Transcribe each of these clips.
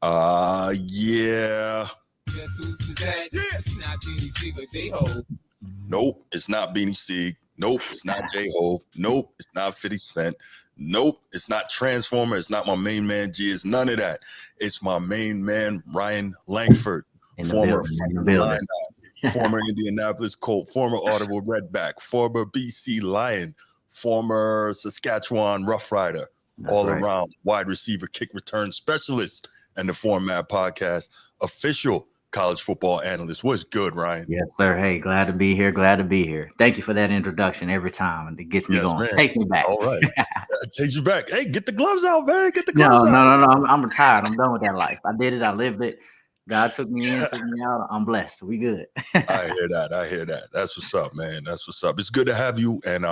Yeah. Guess who's pizzazz? It's not Beanie Sieg or J-Ho. Nope, it's not Beanie Sieg. Nope, it's not J-Ho. Nope, it's not 50 Cent. Nope, it's not Transformer. It's not my main man G. It's none of that. It's my main man Ryan Lankford, former Indianapolis Colt, former Ottawa Redback, former BC Lion, former Saskatchewan Rough Rider, around wide receiver kick return specialist, and the Format Podcast official college football analyst. What's good, Ryan? Yes, sir. Hey, glad to be here. Glad to be here. Thank you for that introduction every time. And it gets me going. Man. Takes me back. All right. Takes you back. Hey, get the gloves out, man. Get the gloves out. No. I'm retired. I'm done with that life. I did it. I lived it. God took me in, took me out. I'm blessed. We good. I hear that. That's what's up, man. That's what's up. It's good to have you, and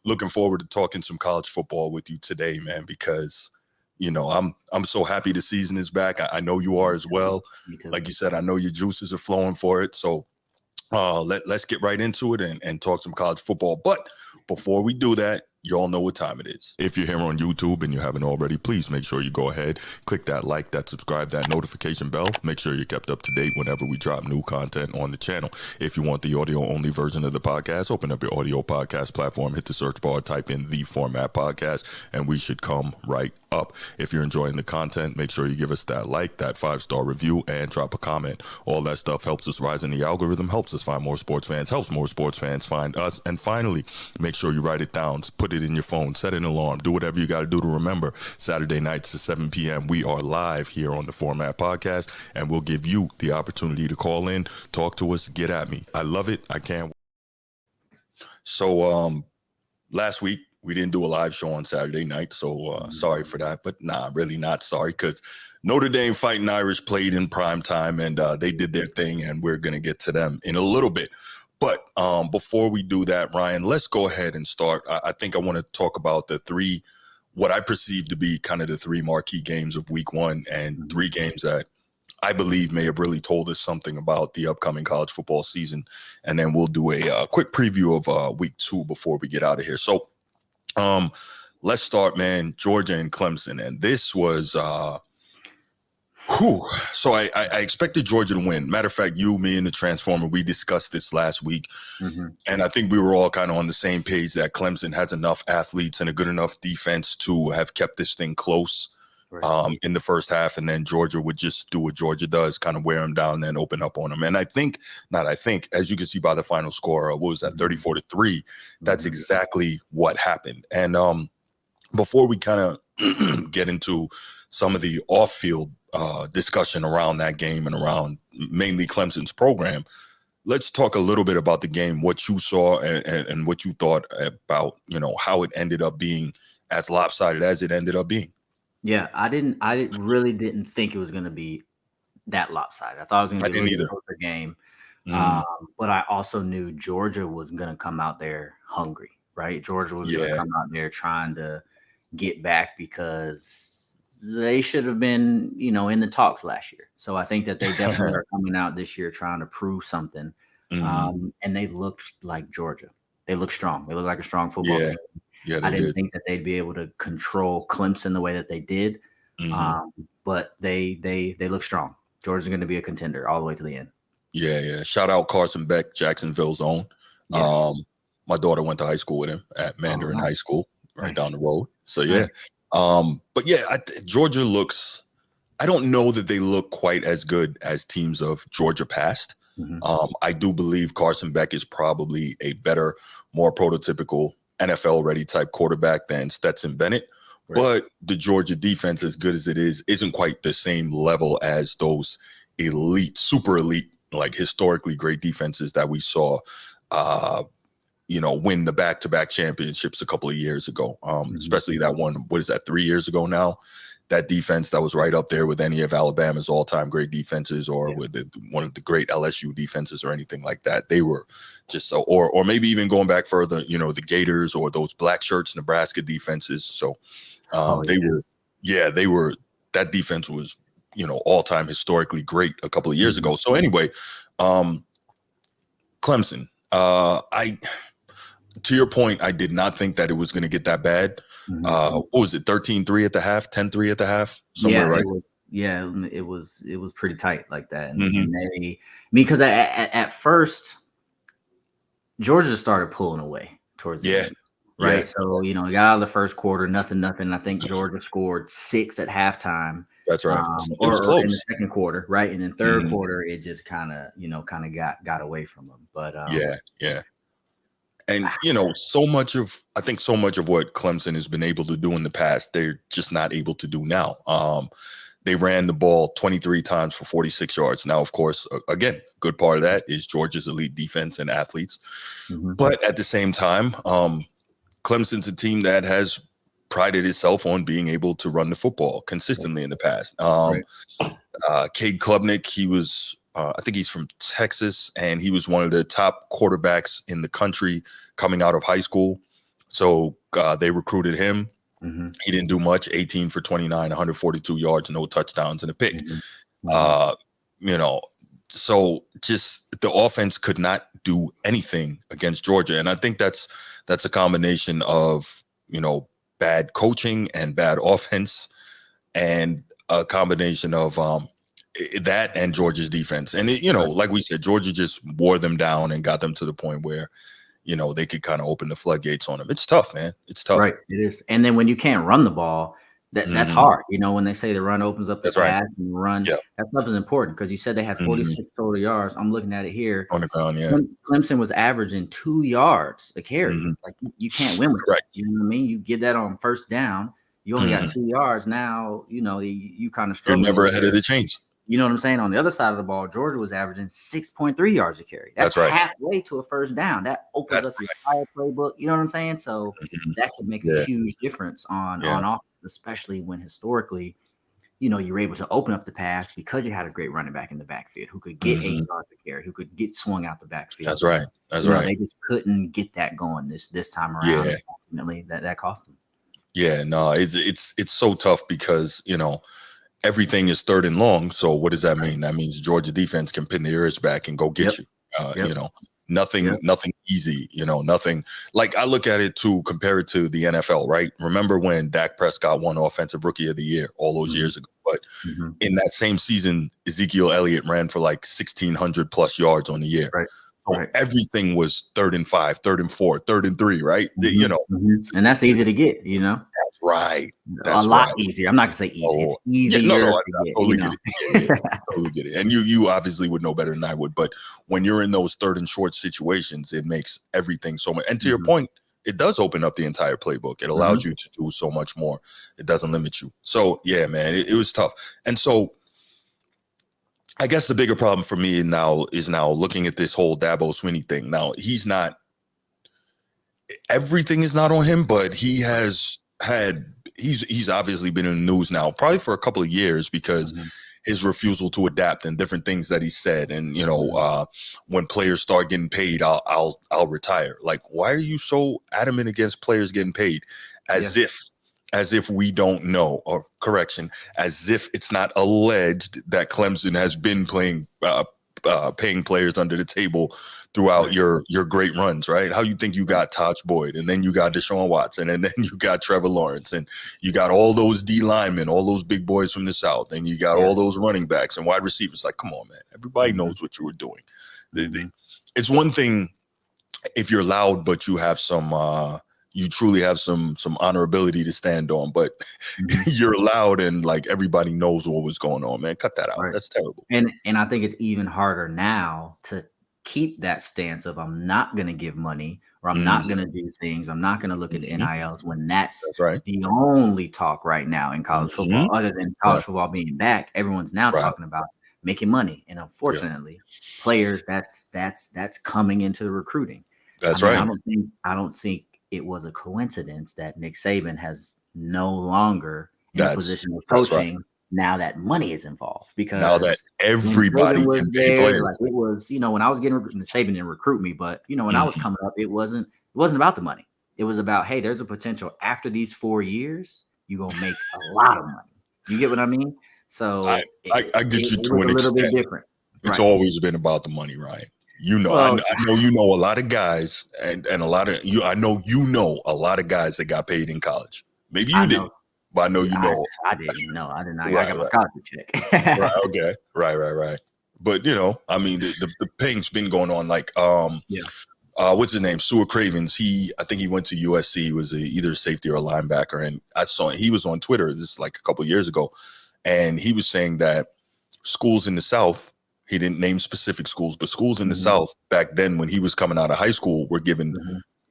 looking forward to talking some college football with you today, man, because you know, I'm so happy the season is back. I know you are as well. Like you said, I know your juices are flowing for it. So let's get right into it and talk some college football. But before we do that, you all know what time it is. If you're here on YouTube and you haven't already, please make sure you go ahead, click that like, that subscribe, that notification bell. Make sure you're kept up to date whenever we drop new content on the channel. If you want the audio only version of the podcast, open up your audio podcast platform, hit the search bar, type in the Format Podcast, and we should come right up. If you're enjoying the content, make sure you give us that like, that 5-star review, and drop a comment. All that stuff helps us rise in the algorithm, helps us find more sports fans, helps more sports fans find us. And finally, make sure you write it down, put it in your phone, set an alarm, do whatever you got to do to remember. Saturday nights at 7 p.m. we are live here on the Format Podcast, and we'll give you the opportunity to call in, talk to us, get at me. I love it. I can't. So last week we didn't do a live show on Saturday night, so sorry for that. But nah, really not sorry, because Notre Dame Fighting Irish played in prime time, and they did their thing, and we're going to get to them in a little bit. But before we do that, Ryan, let's go ahead and start. I think I want to talk about what I perceive to be kind of the three marquee games of week one, and three games that I believe may have really told us something about the upcoming college football season. And then we'll do a quick preview of week two before we get out of here. So let's start, man. Georgia and Clemson. And this was so I expected Georgia to win. Matter of fact, me and the Transformer, we discussed this last week. And I think we were all kind of on the same page that Clemson has enough athletes and a good enough defense to have kept this thing close in the first half. And then Georgia would just do what Georgia does, kind of wear them down and then open up on them. And I think, as you can see by the final score, what was that, 34-3? That's exactly what happened. And before we kind of get into some of the off-field discussion around that game and around mainly Clemson's program, let's talk a little bit about the game, what you saw and what you thought about, how it ended up being as lopsided as it ended up being. Yeah, I really didn't think it was going to be that lopsided. I thought it was going to be a really closer game. But I also knew Georgia was going to come out there hungry, right? Georgia was going to come out there trying to get back, because they should have been, in the talks last year. So I think that they definitely are coming out this year trying to prove something. And they looked like Georgia. They looked strong. They looked like a strong football team. Yeah, I didn't think that they'd be able to control Clemson the way that they did. But they look strong. Georgia's going to be a contender all the way to the end. Yeah. Shout out Carson Beck, Jacksonville's own. Yes. My daughter went to high school with him at Mandarin High School, right down the road. So yeah. But yeah, Georgia looks, I don't know that they look quite as good as teams of Georgia past. I do believe Carson Beck is probably a better, more prototypical NFL ready type quarterback than Stetson Bennett. But the Georgia defense, as good as it is, isn't quite the same level as those elite, super elite, like historically great defenses that we saw win the back-to-back championships a couple of years ago, especially that one, 3 years ago now? That defense that was right up there with any of Alabama's all-time great defenses, or with one of the great LSU defenses or anything like that. They were just so, or maybe even going back further, the Gators or those black shirts Nebraska defenses. So they were, that defense was, all-time historically great a couple of years ago. So anyway, Clemson, to your point, I did not think that it was going to get that bad. What was it, 13-3 at the half, 10-3 at the half? Somewhere, right? it was pretty tight like that. And because at first Georgia started pulling away towards the end. Right. Yeah. So, you got out of the first quarter, nothing. I think Georgia scored 6 at halftime. That's right. It was or close in the second quarter, right? And then third quarter, it just kind of got away from them. But yeah. And so much of what Clemson has been able to do in the past, they're just not able to do now. They ran the ball 23 times for 46 yards. Now, of course, again, good part of that is Georgia's elite defense and athletes. But at the same time, Clemson's a team that has prided itself on being able to run the football consistently in the past. Cade Klubnik, he was, I think he's from Texas, and he was one of the top quarterbacks in the country coming out of high school. So they recruited him. He didn't do much, 18 for 29, 142 yards, no touchdowns and a pick. So just the offense could not do anything against Georgia. And I think that's a combination of, bad coaching and bad offense, and a combination of that and Georgia's defense. And, like we said, Georgia just wore them down and got them to the point where, they could kind of open the floodgates on them. It's tough, man. It's tough. Right. It is. And then when you can't run the ball, that's hard. When they say the run opens up the pass and the run, that stuff is important, because you said they had 46 total yards. I'm looking at it here. On the ground, Clemson was averaging 2 yards a carry. Like, you can't win with that. You know what I mean? You get that on first down. You only got 2 yards. Now, you kind of struggle. You're never ahead of the chains. You know what I'm saying? On the other side of the ball, Georgia was averaging 6.3 yards a carry. That's right. Halfway to a first down. That opens up your entire playbook. You know what I'm saying? So that can make a huge difference on offense, especially when historically, you're able to open up the pass because you had a great running back in the backfield who could get 8 yards a carry, who could get swung out the backfield. That's right. That's right. They just couldn't get that going this time around. Yeah. Ultimately, that cost them. Yeah, no, it's so tough because, everything is third and long. So what does that mean? That means Georgia defense can pin the ears back and go get you. Nothing easy, nothing. Like, I look at it to compare it to the NFL, right? Remember when Dak Prescott won Offensive Rookie of the Year all those years ago? But in that same season, Ezekiel Elliott ran for like 1,600 plus yards on the year. Right. So everything was 3rd and 5, 3rd and 4, 3rd and 3, right? And that's easy to get, That's right. That's a lot easier. I'm not gonna say easy. It's easier I totally get it. I totally get it. And you obviously would know better than I would. But when you're in those 3rd and short situations, it makes everything so much. And to your point, it does open up the entire playbook. It allows you to do so much more. It doesn't limit you. So yeah, man, it was tough. And so I guess the bigger problem for me now is looking at this whole Dabo Swinney thing. Now, everything is not on him, but he's obviously been in the news now probably for a couple of years because his refusal to adapt and different things that he said. And, when players start getting paid, I'll retire. Like, why are you so adamant against players getting paid? As if we don't know, or correction, as if it's not alleged that Clemson has been paying players under the table throughout your great runs, right? How you think you got Taj Boyd, and then you got Deshaun Watson, and then you got Trevor Lawrence, and you got all those D linemen, all those big boys from the South, and you got all those running backs and wide receivers. Like, come on, man. Everybody knows what you were doing. It's one thing if you're loud, but you have you truly have some honorability to stand on, but you're loud and like everybody knows what was going on, man. Cut that out. Right. That's terrible. And I think it's even harder now to keep that stance of I'm not going to give money, or I'm not going to do things. I'm not going to look at the NILs, when that's right. The only talk right now in college football, other than college football being back. Everyone's now talking about making money. And unfortunately, players, that's coming into the recruiting. That's right. I don't think it was a coincidence that Nick Saban has no longer in a position of coaching now that money is involved, because now that everybody can pay players. Like, it was, when I was getting Saban didn't recruit me, but when I was coming up, it wasn't about the money. It was about, hey, there's a potential after these 4 years, you're gonna make a lot of money. You get what I mean? So I get you to an extent. A little bit different. It's always been about the money, right? I know you know a lot of guys, and a lot of you. I know you know a lot of guys that got paid in college. Maybe you didn't, but I know you know. I didn't know. I did not. Right, I got my scholarship check. right, okay, right. But I mean, the ping's been going on. Like, Yeah. What's his name? Stuart Cravens. I think he went to USC. He was either a safety or a linebacker, and I saw he was on Twitter this like a couple of years ago, and he was saying that schools in the South. He didn't name specific schools, but schools in the South back then, when he was coming out of high school, were given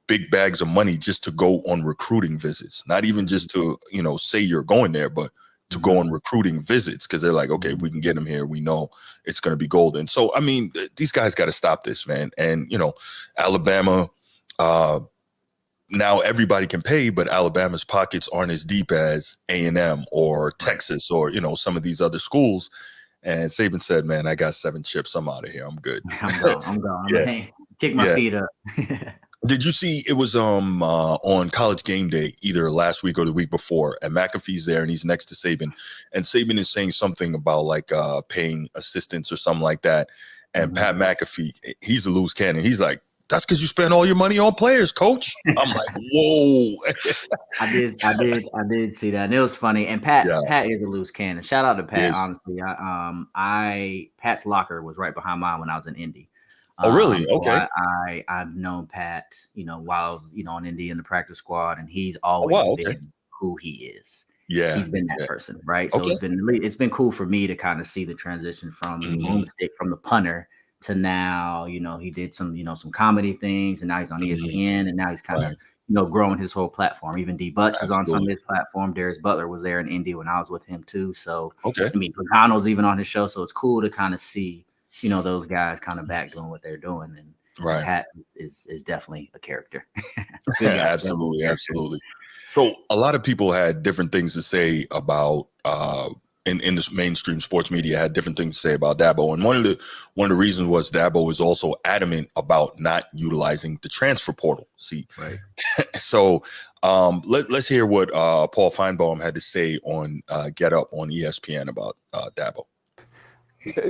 big bags of money just to go on recruiting visits, not even just to say you're going there, but to go on recruiting visits, because they're like, okay, if we can get him here, we know it's going to be golden. So I mean, these guys got to stop this, man. And Alabama, now everybody can pay, but Alabama's pockets aren't as deep as A&M or Texas or some of these other schools. And Saban said, man, I got 7 chips, I'm out of here, I'm good. I'm gone. Yeah. Kick my feet up. Did you see it was on College Game Day either last week or the week before, and McAfee's there and he's next to Saban, and Saban is saying something about like paying assistants or something like that, and Pat McAfee, he's a loose cannon. He's like, that's because you spend all your money on players, coach. I'm like, whoa. I did see that, and it was funny. And Pat is a loose cannon. Shout out to Pat. Honestly, Pat's locker was right behind mine when I was in Indy. Oh, really? Okay. So I've known Pat, while I was, on Indy in the practice squad, and he's always been who he is. Yeah, he's been that person, right? So it's been cool for me to kind of see the transition from boomstick, from the punter to now. He did some comedy things, and now he's on ESPN, and now he's kind of growing his whole platform. Even D Butts is on some of his platform. Darius Butler was there in Indy when I was with him too. So I mean, Pagano's even on his show, so it's cool to kind of see those guys kind of back doing what they're doing. And Pat is definitely a character. Absolutely. So a lot of people had different things to say about in this mainstream sports media had different things to say about Dabo. And one of the reasons was Dabo is also adamant about not utilizing the transfer portal. See, so let's hear what Paul Feinbaum had to say on Get Up on ESPN about Dabo.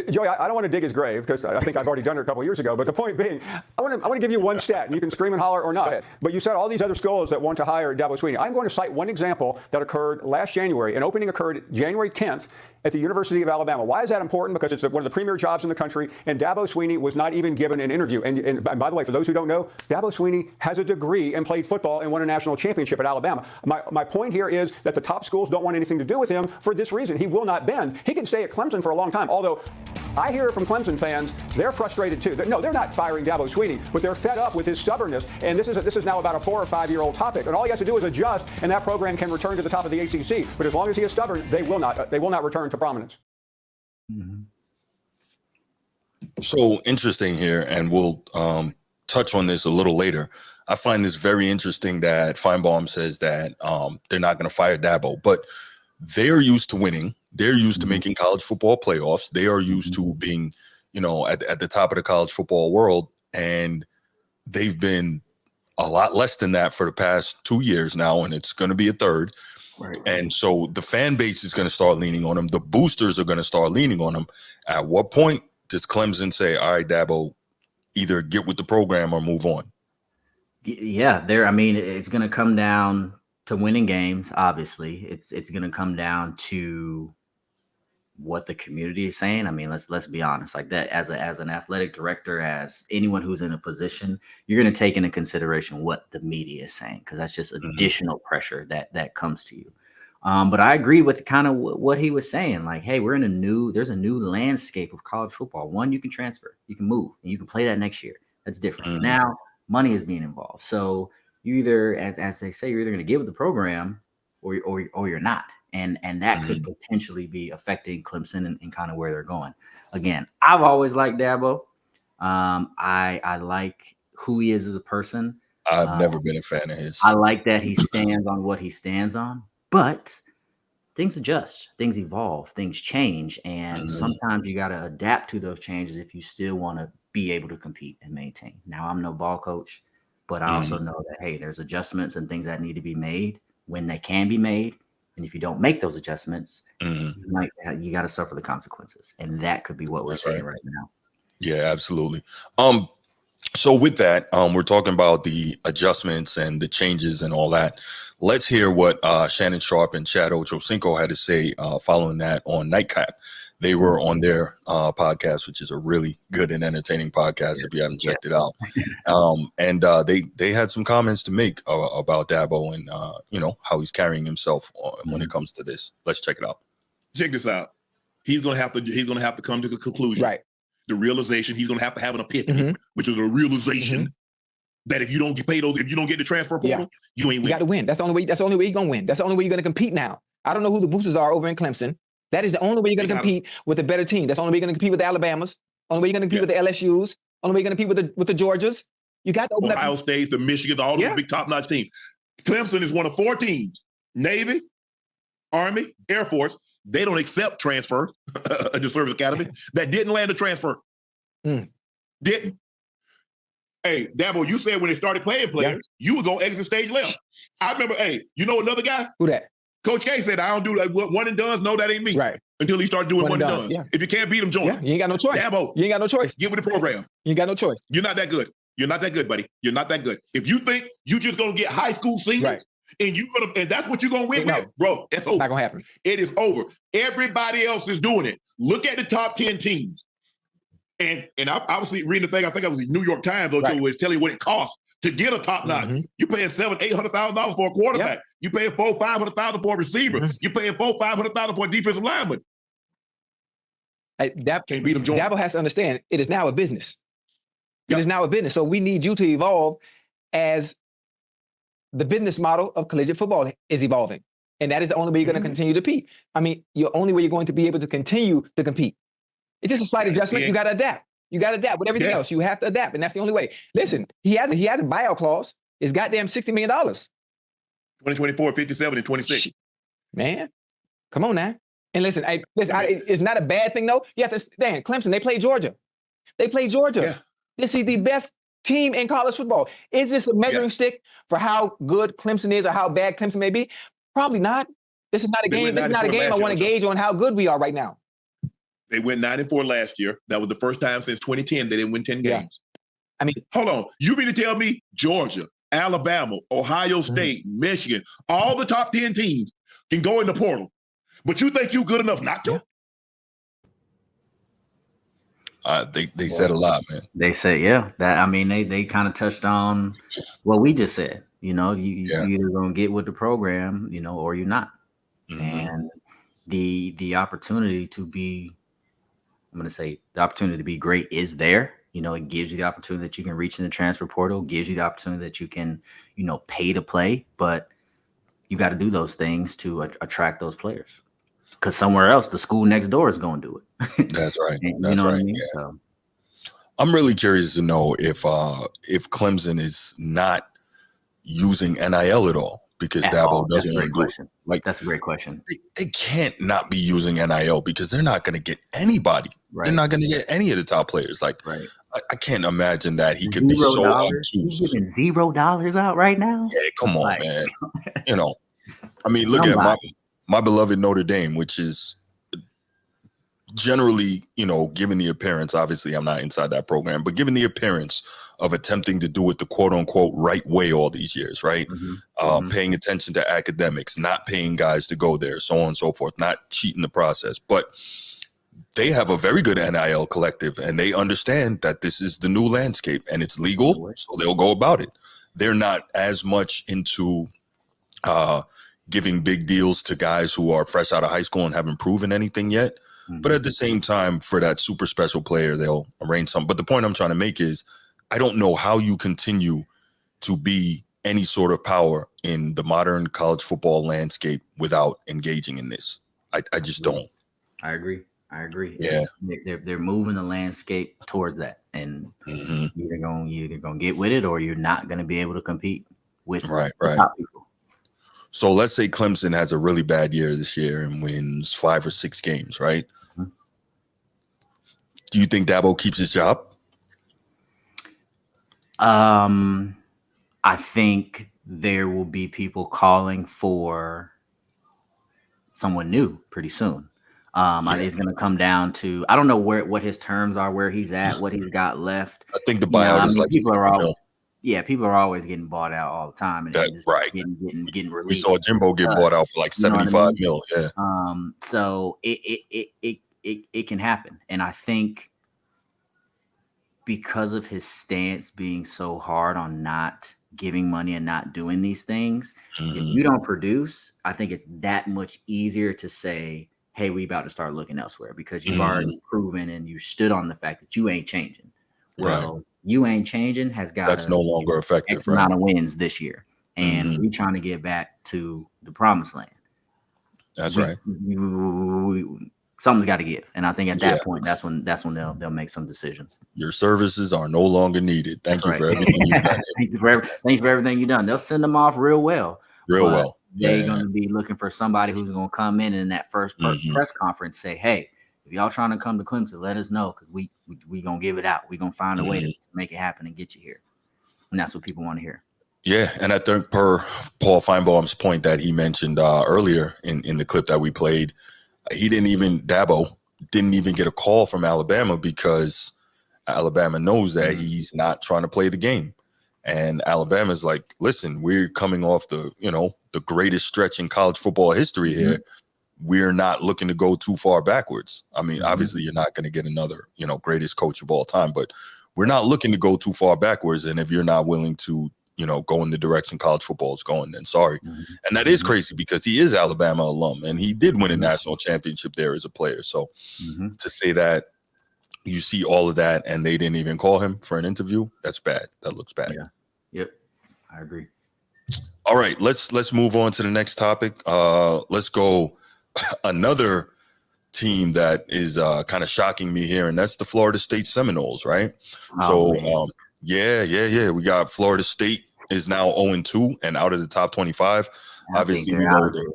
Joey, I don't want to dig his grave because I think I've already done it a couple of years ago. But the point being, I want to give you one stat, and you can scream and holler or not. But you said all these other schools that want to hire Dabo Swinney. I'm going to cite one example that occurred last January. An opening occurred January 10th at the University of Alabama. Why is that important? Because it's one of the premier jobs in the country, and Dabo Swinney was not even given an interview. And by the way, for those who don't know, Dabo Swinney has a degree and played football and won a national championship at Alabama. My point here is that the top schools don't want anything to do with him for this reason. He will not bend. He can stay at Clemson for a long time, although I hear from Clemson fans, they're frustrated too. No, they're not firing Dabo Swinney, but they're fed up with his stubbornness. And this is now about a 4 or 5 year old topic. And all he has to do is adjust, and that program can return to the top of the ACC. But as long as he is stubborn, they will not return to prominence. So interesting here, and we'll touch on this a little later. I find this very interesting that Feinbaum says that they're not going to fire Dabo, but they're used to winning. They're used to making college football playoffs. They are used to being, at the top of the college football world. And they've been a lot less than that for the past 2 years now, and it's going to be a third. Right. And so the fan base is going to start leaning on them. The boosters are going to start leaning on them. At what point does Clemson say, all right, Dabo, either get with the program or move on? Yeah, it's going to come down to winning games. Obviously, it's going to come down to what the community is saying. I mean, let's be honest. Like that, as an athletic director, as anyone who's in a position, you're going to take into consideration what the media is saying, because that's just additional pressure that comes to you. But I agree with kind of what he was saying. Like, hey, there's a new landscape of college football. One, you can transfer, you can move, and you can play that next year. That's different. Now, money is being involved. So you either, as they say, you're either going to get with the program or you're not. And that could potentially be affecting Clemson and kind of where they're going. Again, I've always liked Dabo. I like who he is as a person. I've never been a fan of his. I like that he stands on what he stands on. But things adjust, things evolve, things change. And sometimes you got to adapt to those changes if you still want to be able to compete and maintain. Now, I'm no ball coach, but I also know that, hey, there's adjustments and things that need to be made when they can be made. And if you don't make those adjustments, you got to suffer the consequences. And that could be what we're saying right now. Yeah, absolutely. So with that, we're talking about the adjustments and the changes and all that. Let's hear what Shannon Sharp and Chad Ochocinco had to say following that on Nightcap. They were on their podcast, which is a really good and entertaining podcast if you haven't checked it out. And they had some comments to make about Dabo and how he's carrying himself when it comes to this. Let's check it out. Check this out. He's gonna have to come to the conclusion, right? The realization, he's gonna have an epiphany, which is a realization that if you don't get paid, if you don't get the transfer portal, you ain't win. You got to win. That's the only way. That's the only way you're gonna win. That's the only way you're gonna compete now. I don't know who the boosters are over in Clemson. That is the only way you're gonna compete with a better team. That's the only way you're gonna compete with the Alabamas. Only way you're gonna compete with the LSU's. Only way you're gonna compete with the Georgias. You got to open Ohio State, the Michigan, all those big top-notch teams. Clemson is one of 4 teams: Navy, Army, Air Force. They don't accept transfer at the service academy. That didn't land a transfer. Didn't. Hey, Dabo, you said when they started playing players, you would go exit stage left. I remember, you know another guy? Who that? Coach K said, I don't do that. One and dones. No, that ain't me. Right. Until he started doing one and dones. Yeah. If you can't beat him, join him. You ain't got no choice. Dabo, you ain't got no choice. Get with the program. You ain't got no choice. You're not that good. You're not that good, buddy. You're not that good. If you think you just gonna get high school seniors and that's what you're gonna win with, bro, that's over. Not gonna happen. It is over. Everybody else is doing it. Look at the top 10 teams. And I was reading the thing, I think it was the New York Times, was telling you what it costs to get a top notch. You're paying $700,000-$800,000 for a quarterback. You're paying $400,000-$500,000 for a receiver. You're paying $400,000-$500,000 for a defensive lineman. Can't beat them. Dabo has to understand it is now a business. It is now a business. So we need you to evolve as the business model of collegiate football is evolving. And that is the only way you're going to continue to compete. I mean, the only way you're going to be able to continue to compete. It's just a slight adjustment. You got to adapt. You got to adapt with everything else. You have to adapt. And that's the only way. Listen, he has a buyout clause. It's goddamn $60 million. 2024, 57, and 26. Man, come on now. And listen, it's not a bad thing, though. You have to understand, Clemson, they play Georgia. Yeah. This is the best team in college football. Is this a measuring stick for how good Clemson is or how bad Clemson may be? Probably not. This is not a game. This is not a game I want to gauge on how good we are right now. They went 9-4 last year. That was the first time since 2010 they didn't win 10 games. I mean, hold on. You mean to tell me Georgia, Alabama, Ohio State, Michigan, all the top 10 teams can go in the portal, but you think you good enough not to? They said a lot, man. They said, they kind of touched on what we just said. You either gonna get with the program, or you're not. And the opportunity to be, I'm gonna say the opportunity to be great is there. It gives you the opportunity that you can reach in the transfer portal, gives you the opportunity that you can, pay to play, but you got to do those things to attract those players. Because somewhere else, the school next door is going to do it. That's right. What I mean? Yeah. So. I'm really curious to know if Clemson is not using NIL at all because Dabo doesn't want to do it. Like, that's a great question. They can't not be using NIL because they're not going to get anybody. Right. They're not going to get any of the top players. Like, right. I can't imagine that he could be so obtuse. He's giving $0 out right now. Yeah, come on, man. I mean, look at my beloved Notre Dame, which is generally, given the appearance, obviously I'm not inside that program, but given the appearance of attempting to do it the quote unquote right way all these years, right? Paying attention to academics, not paying guys to go there, so on and so forth, not cheating the process. But they have a very good NIL collective and they understand that this is the new landscape and it's legal, so they'll go about it. They're not as much into giving big deals to guys who are fresh out of high school and haven't proven anything yet. But at the same time, for that super special player, they'll arrange something. But the point I'm trying to make is I don't know how you continue to be any sort of power in the modern college football landscape without engaging in this. I just don't. I agree. Yeah. They're moving the landscape towards that. And you're either gonna get with it or you're not going to be able to compete with the top people. So let's say Clemson has a really bad year this year and wins 5 or 6 games, right? Do you think Dabo keeps his job? I think there will be people calling for someone new pretty soon. I think it's going to come down to, I don't know what his terms are, where he's at, what he's got left. I think the buyout is like people are 60 all, mil. yeah, people are always getting bought out all the time and just Right. getting released. We saw Jimbo get bought out for like 75 mil. Yeah. So it can happen, and I think because of his stance being so hard on not giving money and not doing these things, if you don't produce, I think it's that much easier to say, hey, we about to start looking elsewhere, because you've already proven and you stood on the fact that you ain't changing. Well, you ain't changing that's no longer effective. X amount of wins this year, and we trying to get back to the promised land. That's right. Something's got to give, and I think at that point, that's when they'll make some decisions. Your services are no longer needed. Thank you for everything you've done. Thank you for everything you've done. They'll send them off real well. They're going to be looking for somebody who's going to come in that first press conference, say, hey, if y'all trying to come to Clemson, let us know, because we going to give it out. We're going to find a way to make it happen and get you here. And that's what people want to hear. Yeah, and I think per Paul Feinbaum's point that he mentioned earlier in the clip that we played, Dabo didn't even get a call from Alabama, because Alabama knows that he's not trying to play the game. And Alabama's like, listen, we're coming off the greatest stretch in college football history here. We're not looking to go too far backwards. I mean, obviously you're not going to get another, greatest coach of all time, but we're not looking to go too far backwards. And if you're not willing to, go in the direction college football is going, then sorry. And that is crazy, because he is Alabama alum and he did win a national championship there as a player. So to say that you see all of that and they didn't even call him for an interview, that's bad. That looks bad. Yeah. Yep. I agree. All right, let's move on to the next topic. Let's go another team that is kind of shocking me here, and that's the Florida State Seminoles, right? We got Florida State is now 0-2 and out of the top 25. Obviously, we know that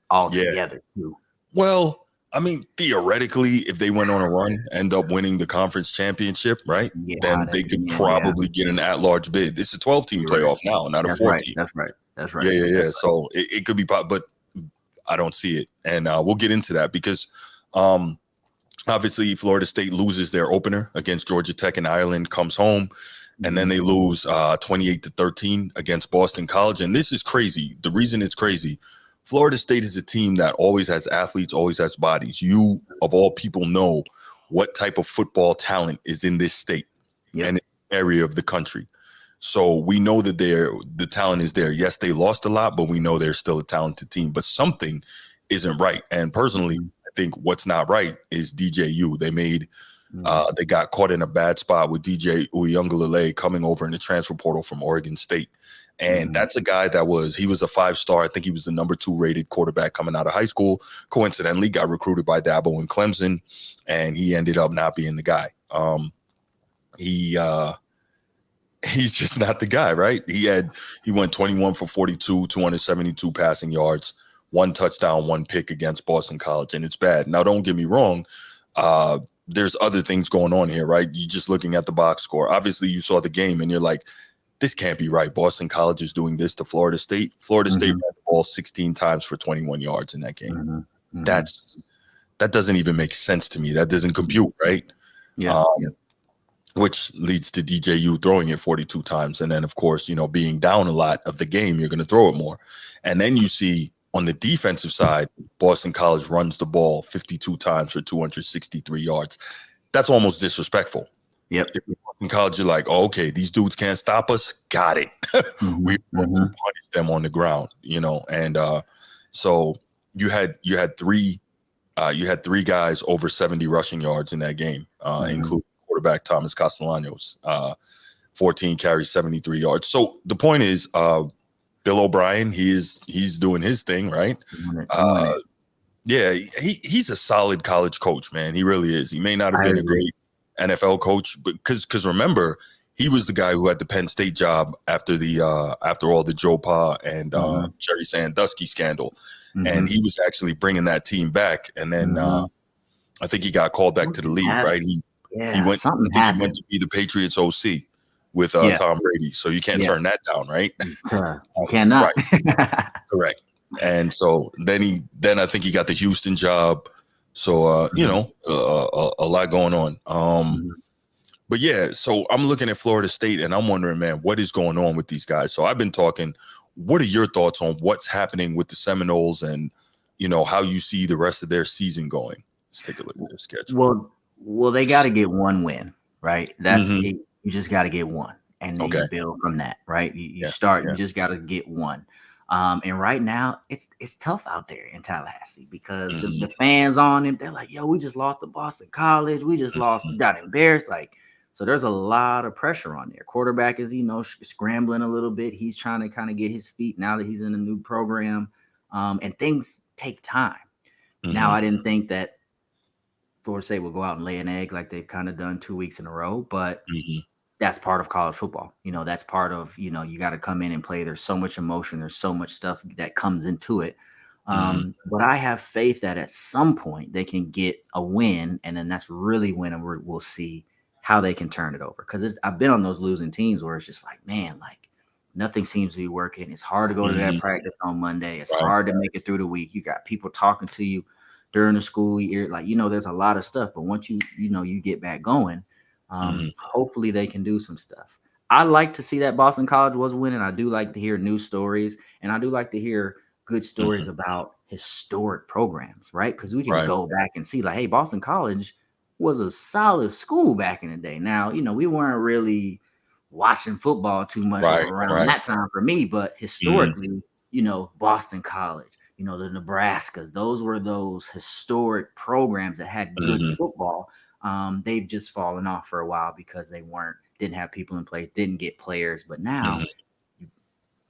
all together too. Well, I mean, theoretically, if they went on a run, end up winning the conference championship, right? Then they could probably get an at-large bid. It's a 12-team playoff now, not a 14. That's right. Yeah. So it could be, but I don't see it, and we'll get into that, because obviously Florida State loses their opener against Georgia Tech in Ireland, comes home, and then they lose 28-13 against Boston College. And this is crazy. The reason it's crazy, Florida State is a team that always has athletes, always has bodies. You, of all people, know what type of football talent is in this state and area of the country. So we know that the talent is there. Yes, they lost a lot, but we know they're still a talented team. But something isn't right. And personally, I think what's not right is DJU. They got caught in a bad spot with DJ Uiagalelei coming over in the transfer portal from Oregon State. And that's a guy he was a 5-star. I think he was the number 2 rated quarterback coming out of high school. Coincidentally, got recruited by Dabo in Clemson, and he ended up not being the guy. He's just not the guy, right? He went 21 for 42, 272 passing yards, 1 touchdown, 1 pick against Boston College, and it's bad. Now, don't get me wrong. There's other things going on here, right? You're just looking at the box score. Obviously, you saw the game, and you're like, this can't be right. Boston College is doing this to Florida State. Florida State ran the ball 16 times for 21 yards in that game. That doesn't even make sense to me. That doesn't compute, right? Which leads to DJU throwing it 42 times. And then, of course, being down a lot of the game, you're going to throw it more. And then you see on the defensive side, Boston College runs the ball 52 times for 263 yards. That's almost disrespectful. Yep. If you're Boston College, you're like, oh, okay, these dudes can't stop us. Got it. We want to punish them on the ground, And so you had 3 guys over 70 rushing yards in that game, including quarterback Thomas Castellanos, 14 carries, 73 yards. So the point is, Bill O'Brien, he's doing his thing, right? He's a solid college coach, man. He really is. He may not have been a great NFL coach, but because remember, he was the guy who had the Penn State job after all the Joe Pa and Jerry Sandusky scandal, and he was actually bringing that team back. And then I think he got called back to the league, right? He went to be the Patriots OC with Tom Brady, so you can't turn that down, right? You cannot. Right. Correct. And so then I think he got the Houston job. So, a lot going on. But yeah, so I'm looking at Florida State and I'm wondering, man, what is going on with these guys? So I've been talking. What are your thoughts on what's happening with the Seminoles and, how you see the rest of their season going? Let's take a look at their schedule. Well, they got to get one win, right? That's it. You just got to get one, and then you build from that, right? You start. You just got to get one. And right now, it's tough out there in Tallahassee because the fans on him, they're like, yo, we just lost to Boston College. We just got embarrassed. So there's a lot of pressure on there. Quarterback is, scrambling a little bit. He's trying to kind of get his feet now that he's in a new program. And things take time. Now, I didn't think that Florida State will go out and lay an egg like they've kind of done 2 weeks in a row, but that's part of college football. That's part of, you got to come in and play. There's so much emotion. There's so much stuff that comes into it. But I have faith that at some point they can get a win, and then that's really when we'll see how they can turn it over. Because I've been on those losing teams where it's just like, man, nothing seems to be working. It's hard to go to that practice on Monday. It's hard to make it through the week. You got people talking to you during the school year. There's a lot of stuff. But once you get back going, hopefully they can do some stuff. I like to see that Boston College was winning. I do like to hear news stories, and I do like to hear good stories about historic programs, right? Because we can go back and see, hey, Boston College was a solid school back in the day. Now, we weren't really watching football too much around that time for me, but historically, Boston College, the Nebraskas, those were those historic programs that had good football. They've just fallen off for a while because they didn't have people in place, didn't get players. But now you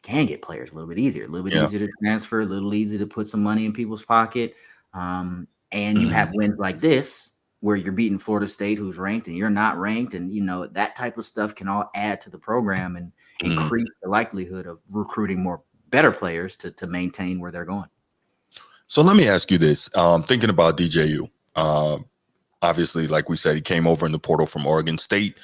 can get players a little bit easier to transfer, a little easier to put some money in people's pocket. And you have wins like this where you're beating Florida State, who's ranked, and you're not ranked. And, that type of stuff can all add to the program and increase the likelihood of recruiting more better players to maintain where they're going. So let me ask you this. Thinking about DJU, obviously, like we said, he came over in the portal from Oregon State,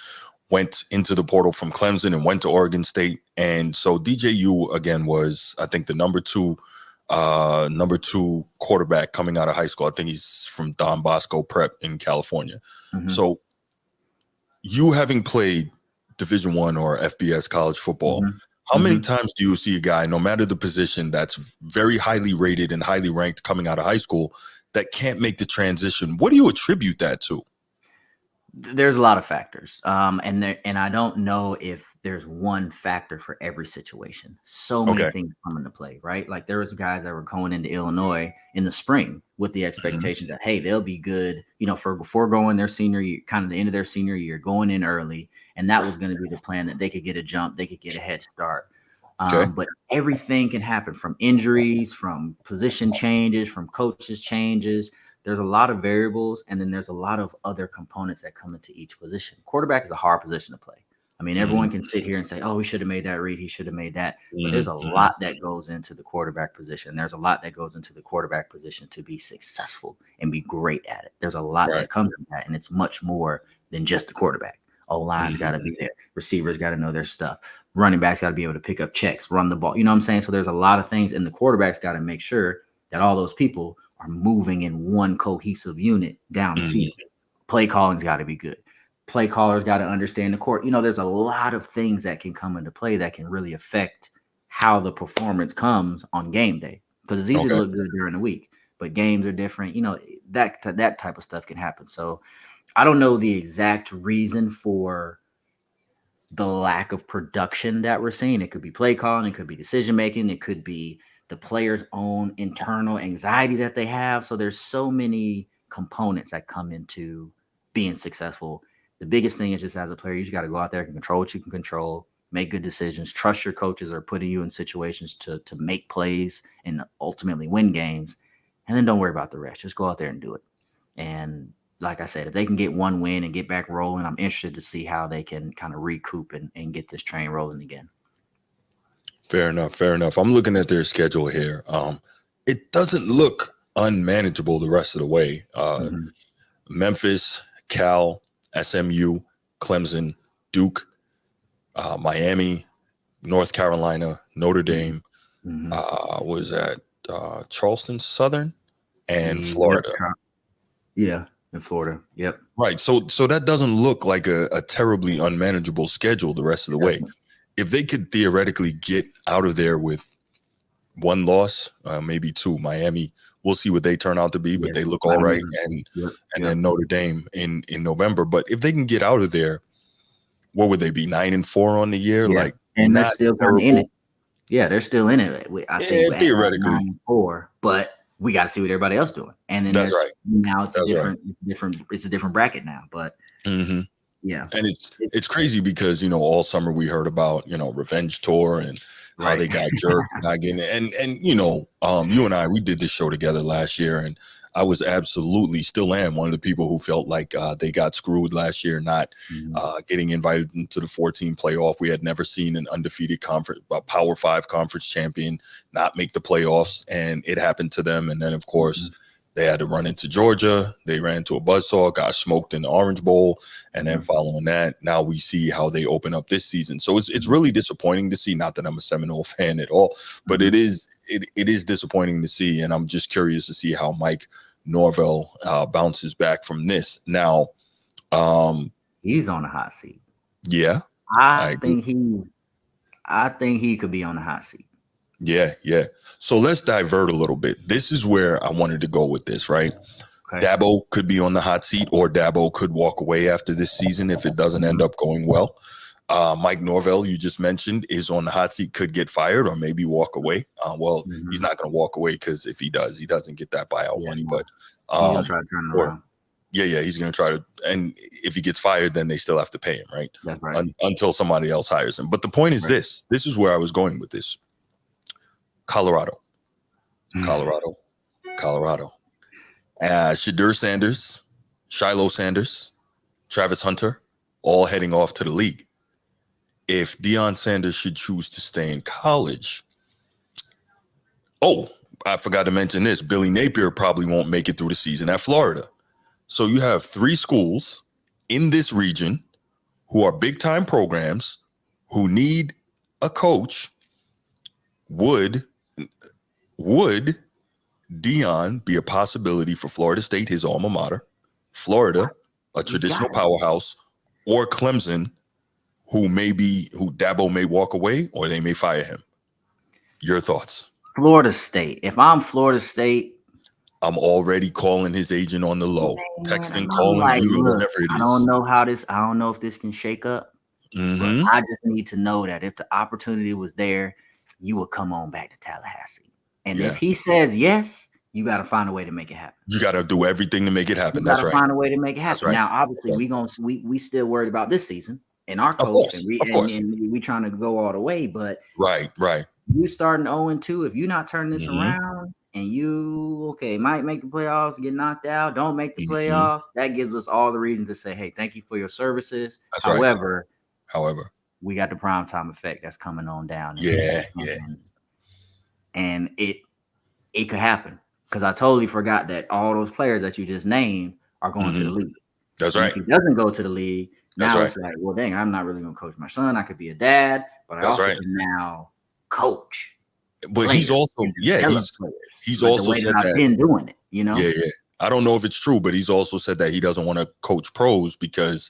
went into the portal from Clemson and went to Oregon State. And so DJU, again, was, I think, the number two quarterback coming out of high school. I think he's from Don Bosco Prep in California. So you having played Division I or FBS college football, how many times do you see a guy, no matter the position, that's very highly rated and highly ranked coming out of high school that can't make the transition? What do you attribute that to? There's a lot of factors. And I don't know if there's one factor for every situation. So many things come into play, right? There was guys that were going into Illinois in the spring with the expectation that, hey, they'll be good, for before going their senior year, kind of the end of their senior year, going in early. And that was going to be the plan, that they could get a jump, they could get a head start. But everything can happen, from injuries, from position changes, from coaches changes. There's a lot of variables, and then there's a lot of other components that come into each position. Quarterback is a hard position to play. I mean, everyone can sit here and say, oh, he should have made that read, he should have made that. But there's a lot that goes into the quarterback position. There's a lot that goes into the quarterback position to be successful and be great at it. There's a lot that comes from that, and it's much more than just the quarterback. O-line's got to be there. Receivers got to know their stuff. Running backs got to be able to pick up checks, run the ball. You know what I'm saying? So there's a lot of things, and the quarterback's got to make sure that all those people are moving in one cohesive unit down the field. Play calling's got to be good. Play callers got to understand the court. There's a lot of things that can come into play that can really affect how the performance comes on game day, because it's easy to look good during the week, but games are different. That type of stuff can happen. So I don't know the exact reason for the lack of production that we're seeing. It could be play calling, it could be decision making, it could be the players' own internal anxiety that they have. So there's so many components that come into being successful. The biggest thing is just, as a player, you just got to go out there and control what you can control, make good decisions, trust your coaches are putting you in situations to make plays and ultimately win games. And then don't worry about the rest. Just go out there and do it. And like I said, if they can get one win and get back rolling, I'm interested to see how they can kind of recoup and get this train rolling again. Fair enough. I'm looking at their schedule here. It doesn't look unmanageable the rest of the way. Memphis, Cal, SMU, Clemson, Duke, Miami, North Carolina, Notre Dame, was at Charleston Southern, and Florida. Yeah, in Florida. Yep. Right. So that doesn't look like a terribly unmanageable schedule the rest of the way. If they could theoretically get out of there with one loss, maybe two, Miami, we'll see what they turn out to be, but they look all right. And then Notre Dame in November. But if they can get out of there, what would they be? 9-4 on the year? Yeah. Like, and they're still kind of in it. Yeah, they're still in it. I think theoretically 9-4, but we got to see what everybody else doing. And then that's right. Now it's different. It's a different bracket now. But yeah, and it's crazy because all summer we heard about revenge tour and how they got jerked not getting it. And you and I, we did this show together last year, and I was absolutely, still am, one of the people who felt like they got screwed last year, not getting invited into the 14 playoff. We had never seen an undefeated Power 5 conference champion not make the playoffs, and it happened to them. And then, of course, they had to run into Georgia. They ran into a buzzsaw, got smoked in the Orange Bowl. And then following that, now we see how they open up this season. So it's really disappointing to see, not that I'm a Seminole fan at all, but it is disappointing to see. And I'm just curious to see how Mike Norvell bounces back from this. Now, he's on the hot seat. Yeah. I think he could be on the hot seat. Yeah. So let's divert a little bit. This is where I wanted to go with this, right? Okay. Dabo could be on the hot seat, or Dabo could walk away after this season if it doesn't end up going well. Mike Norvell, you just mentioned, is on the hot seat, could get fired or maybe walk away. He's not going to walk away, because if he does, he doesn't get that buyout money. But he's going to try to turn it around. Yeah, he's going to try to. And if he gets fired, then they still have to pay him, right? That's right. Until somebody else hires him. But the point is this. This is where I was going with this. Colorado. Shadur Sanders, Shiloh Sanders, Travis Hunter, all heading off to the league. If Deion Sanders should choose to stay in college, I forgot to mention this. Billy Napier probably won't make it through the season at Florida. So you have 3 schools in this region who are big-time programs who need a coach. Would Deion be a possibility for Florida State, his alma mater, Florida, a traditional powerhouse, or Clemson, who Dabo may walk away or they may fire him? Your thoughts? Florida State. If I'm Florida State, I'm already calling his agent on the low, texting, calling, whatever it is. I don't know if this can shake up. But I just need to know that if the opportunity was there, you would come on back to Tallahassee. And if he says yes, you got to find a way to make it happen. You got to do everything to make it happen. That's right. Find a way to make it happen. Now, obviously, we still worried about this season and our coach, and we trying to go all the way. But right, you starting 0-2. If you're not turning this around, and you might make the playoffs, get knocked out, don't make the playoffs, that gives us all the reason to say, hey, thank you for your services. That's However, we got the primetime effect that's coming on down. And it could happen, because I totally forgot that all those players that you just named are going to the league. That's right. If he doesn't go to the league, now it's like, well, dang, I'm not really going to coach my son. I could be a dad, but I also can now coach. But he's also, he's also said that I've been doing it, Yeah. I don't know if it's true, but he's also said that he doesn't want to coach pros because,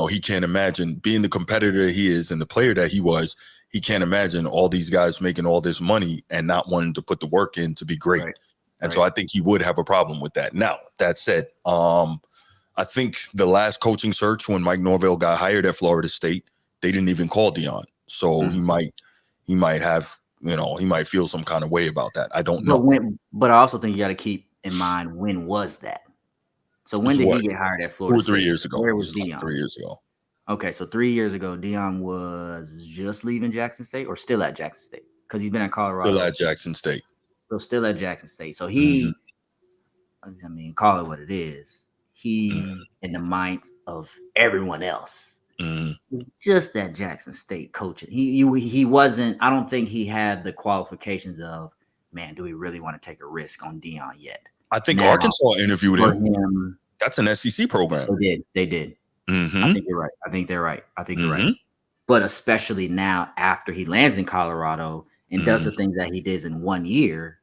he can't imagine being the competitor he is and the player that he was. He can't imagine all these guys making all this money and not wanting to put the work in to be great. And so I think he would have a problem with that. Now, that said, I think the last coaching search when Mike Norvell got hired at Florida State, they didn't even call Deion. So he might have, he might feel some kind of way about that. I don't know. But I also think you got to keep in mind, when was that? So when did he get hired at Florida State? 3 years ago. Where was Deion? 3 years ago. Okay, so 3 years ago, Deion was just leaving Jackson State or still at Jackson State? Because he's been at Colorado. Still at Jackson State. So still at Jackson State. So he, call it what it is. He, in the minds of everyone else, just that Jackson State coaching. He wasn't, I don't think he had the qualifications of, man, do we really want to take a risk on Deion yet? I think Arkansas interviewed him. That's an SEC program. They did. I think you're right. I think they're right. You're right. But especially now, after he lands in Colorado and does the things that he did in 1 year,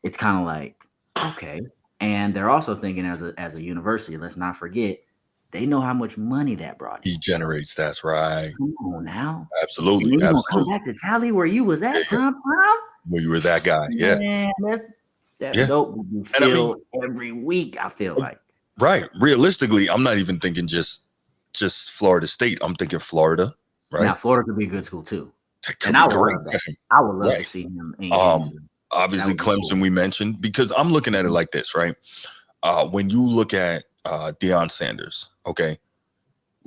it's kind of like, okay. And they're also thinking as a university, let's not forget, they know how much money that brought in. He generates. That's right. Come on now. Absolutely. And then you're Absolutely. gonna come back to Tally where you was at, prime. Where you were that guy. Yeah. Man, that dope will be filled every week, I feel like. Right. Realistically, I'm not even thinking just Florida State. I'm thinking Florida. Right. Now, Florida could be a good school too. And I would love that. I would love to see him. Obviously, Clemson, cool. We mentioned, because I'm looking at it like this, right? When you look at Deion Sanders, okay,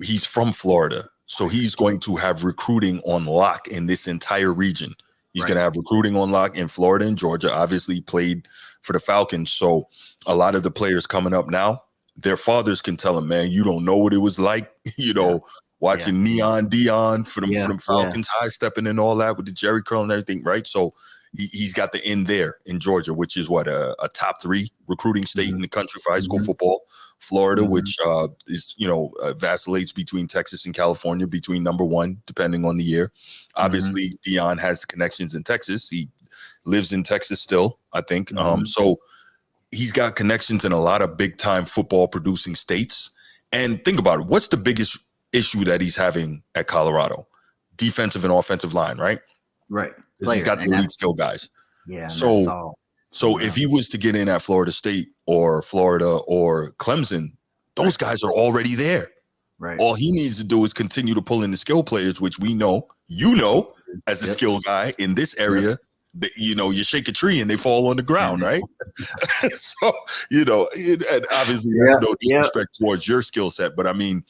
he's from Florida, so he's going to have recruiting on lock in this entire region. He's going to have recruiting on lock in Florida and Georgia. Obviously, played for the Falcons, so a lot of the players coming up now, their fathers can tell them, man, you don't know what it was like, watching Neon Deion for them Falcons high stepping and all that with the Jerry curl and everything, right? So he's got the in there in Georgia, which is what a top 3 recruiting state in the country for high school football. Florida, which is vacillates between Texas and California, between number 1 depending on the year. Obviously, Deion has the connections in Texas. He lives in Texas still, I think. So he's got connections in a lot of big time football producing states. And think about it. What's the biggest issue that he's having at Colorado? Defensive and offensive line, right? Right. He's got the elite skill guys. Yeah. So if he was to get in at Florida State or Florida or Clemson, those guys are already there. Right. All he needs to do is continue to pull in the skill players, which we know, as a skill guy in this area, that, you shake a tree and they fall on the ground, right? So, and obviously there's no disrespect towards your skill set, but I mean,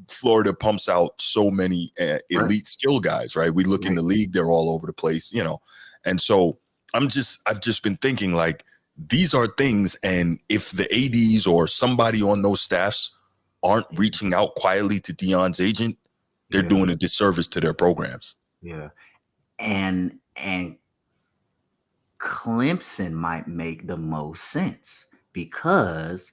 Florida pumps out so many elite skill guys, right? We look in the league, they're all over the place, and so I've just been thinking, like, these are things, and if the ADs or somebody on those staffs aren't reaching out quietly to Deion's agent, they're doing a disservice to their programs. Yeah. And Clemson might make the most sense because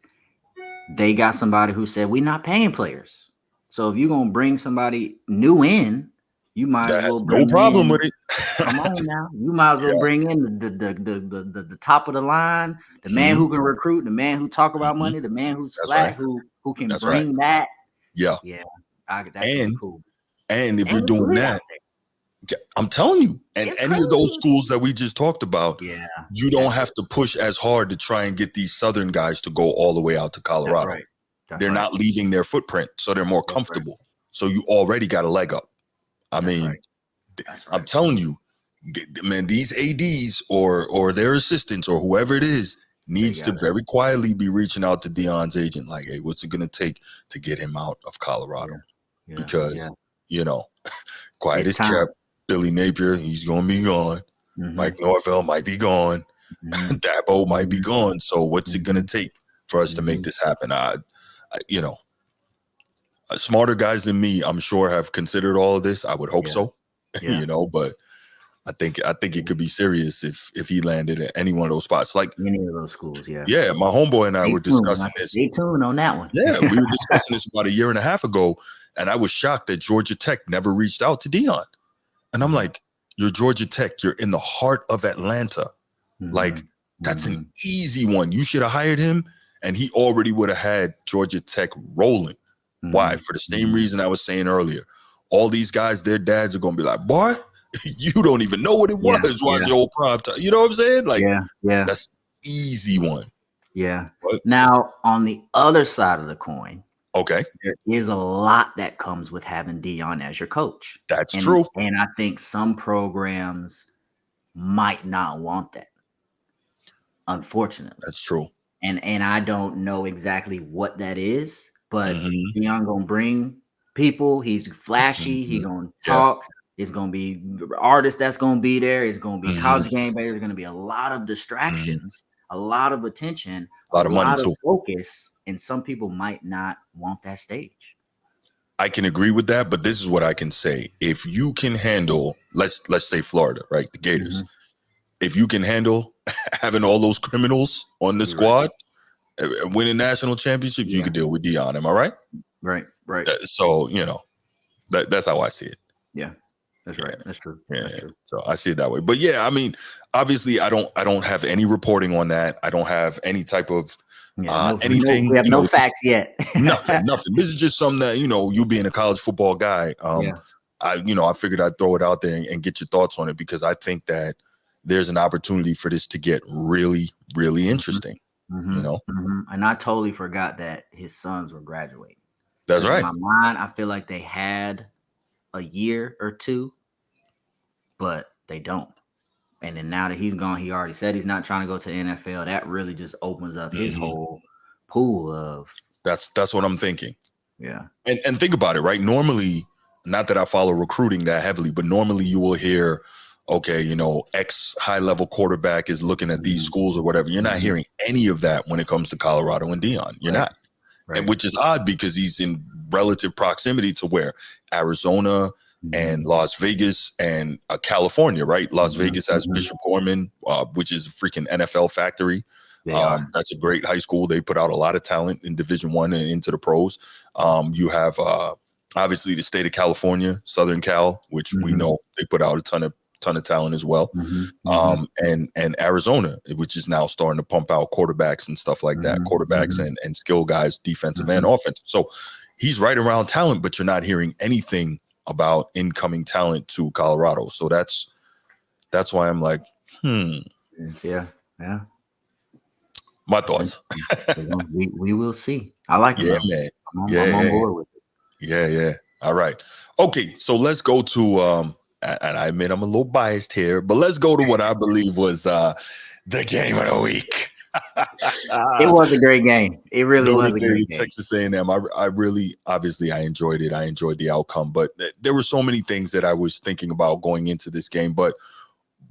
they got somebody who said, we're not paying players. So if you're gonna bring somebody new in, you might as well bring no problem with it. Come on now, you might as well bring in the top of the line, the man who can recruit, the man who talk about money, the man who's flat, who can bring that. That's cool. And if you're doing that, I'm telling you, and any of those schools that we just talked about, you don't have to push as hard to try and get these Southern guys to go all the way out to Colorado. They're not leaving their footprint, so they're more comfortable. So you already got a leg up. I mean, I'm telling you, man, these ADs or their assistants or whoever it is needs to very quietly be reaching out to Deion's agent, like, hey, what's it going to take to get him out of Colorado? Because, quiet as kept. Billy Napier, he's going to be gone. Mike Norvell might be gone. Dabo might be gone. So what's it going to take for us to make this happen? Smarter guys than me, I'm sure, have considered all of this. I would hope so, but I think it could be serious if he landed at any one of those spots, like any of those schools. Yeah, my homeboy and I were discussing this. Stay tuned on that one. Yeah, we were discussing this about a year and a half ago, and I was shocked that Georgia Tech never reached out to Deion. And I'm like, you're Georgia Tech. You're in the heart of Atlanta. Like, that's an easy one. You should have hired him, and he already would have had Georgia Tech rolling. Why? For the same reason I was saying earlier. All these guys, their dads are going to be like, boy, you don't even know what it was watching old prime time. You know what I'm saying? Like, that's easy one. Yeah. But now, on the other side of the coin, there is a lot that comes with having Deion as your coach. That's true. And I think some programs might not want that, unfortunately. That's true. And I don't know exactly what that is, but Deion gonna bring people. He's flashy. He gonna talk. It's gonna be artists that's gonna be there. It's gonna be college game day. There's gonna be a lot of distractions, a lot of attention, a lot of money too, focus. And some people might not want that stage. I can agree with that, but this is what I can say. If you can handle, let's say Florida, right? The Gators. If you can handle having all those criminals on the squad, winning national championships, you can deal with Deion. Am I right? Right. So, that's how I see it. Yeah. That's right. That's true. Yeah. That's true. So I see it that way. But yeah, I mean, obviously, I don't have any reporting on that. I don't have any type of anything. We have no facts yet. Nothing. This is just something that you being a college football guy. I figured I'd throw it out there and get your thoughts on it because I think that there's an opportunity for this to get really, really interesting. And I totally forgot that his sons were graduating. That's right. In my mind, I feel like they had a year or two, but they don't. And then now that he's gone, he already said he's not trying to go to the NFL. That really just opens up his whole pool of. That's what I'm thinking. Yeah. And think about it, right? Normally, not that I follow recruiting that heavily, but normally you will hear, okay, X high-level quarterback is looking at these schools or whatever. You're not hearing any of that when it comes to Colorado and Deion. You're not. Right. Which is odd because he's in relative proximity to where Arizona and Las Vegas and California, right? Las Vegas has Bishop Gorman, which is a freaking NFL factory. That's a great high school. They put out a lot of talent in Division I and into the pros. You have obviously the state of California, Southern Cal, which we know they put out a ton of talent as well. And Arizona, which is now starting to pump out quarterbacks and stuff like that, quarterbacks and skill guys, defensive and offensive. So he's right around talent, but you're not hearing anything about incoming talent to Colorado. So that's why I'm like, Yeah. My thoughts. we will see. I like it. Yeah, man. I'm on board with it. Yeah. All right. Okay, so let's go to and I admit I'm a little biased here, but let's go to what I believe was the game of the week. It was a great game. It really was a great game. Texas A&M. I really, obviously, I enjoyed it. I enjoyed the outcome, but there were so many things that I was thinking about going into this game. But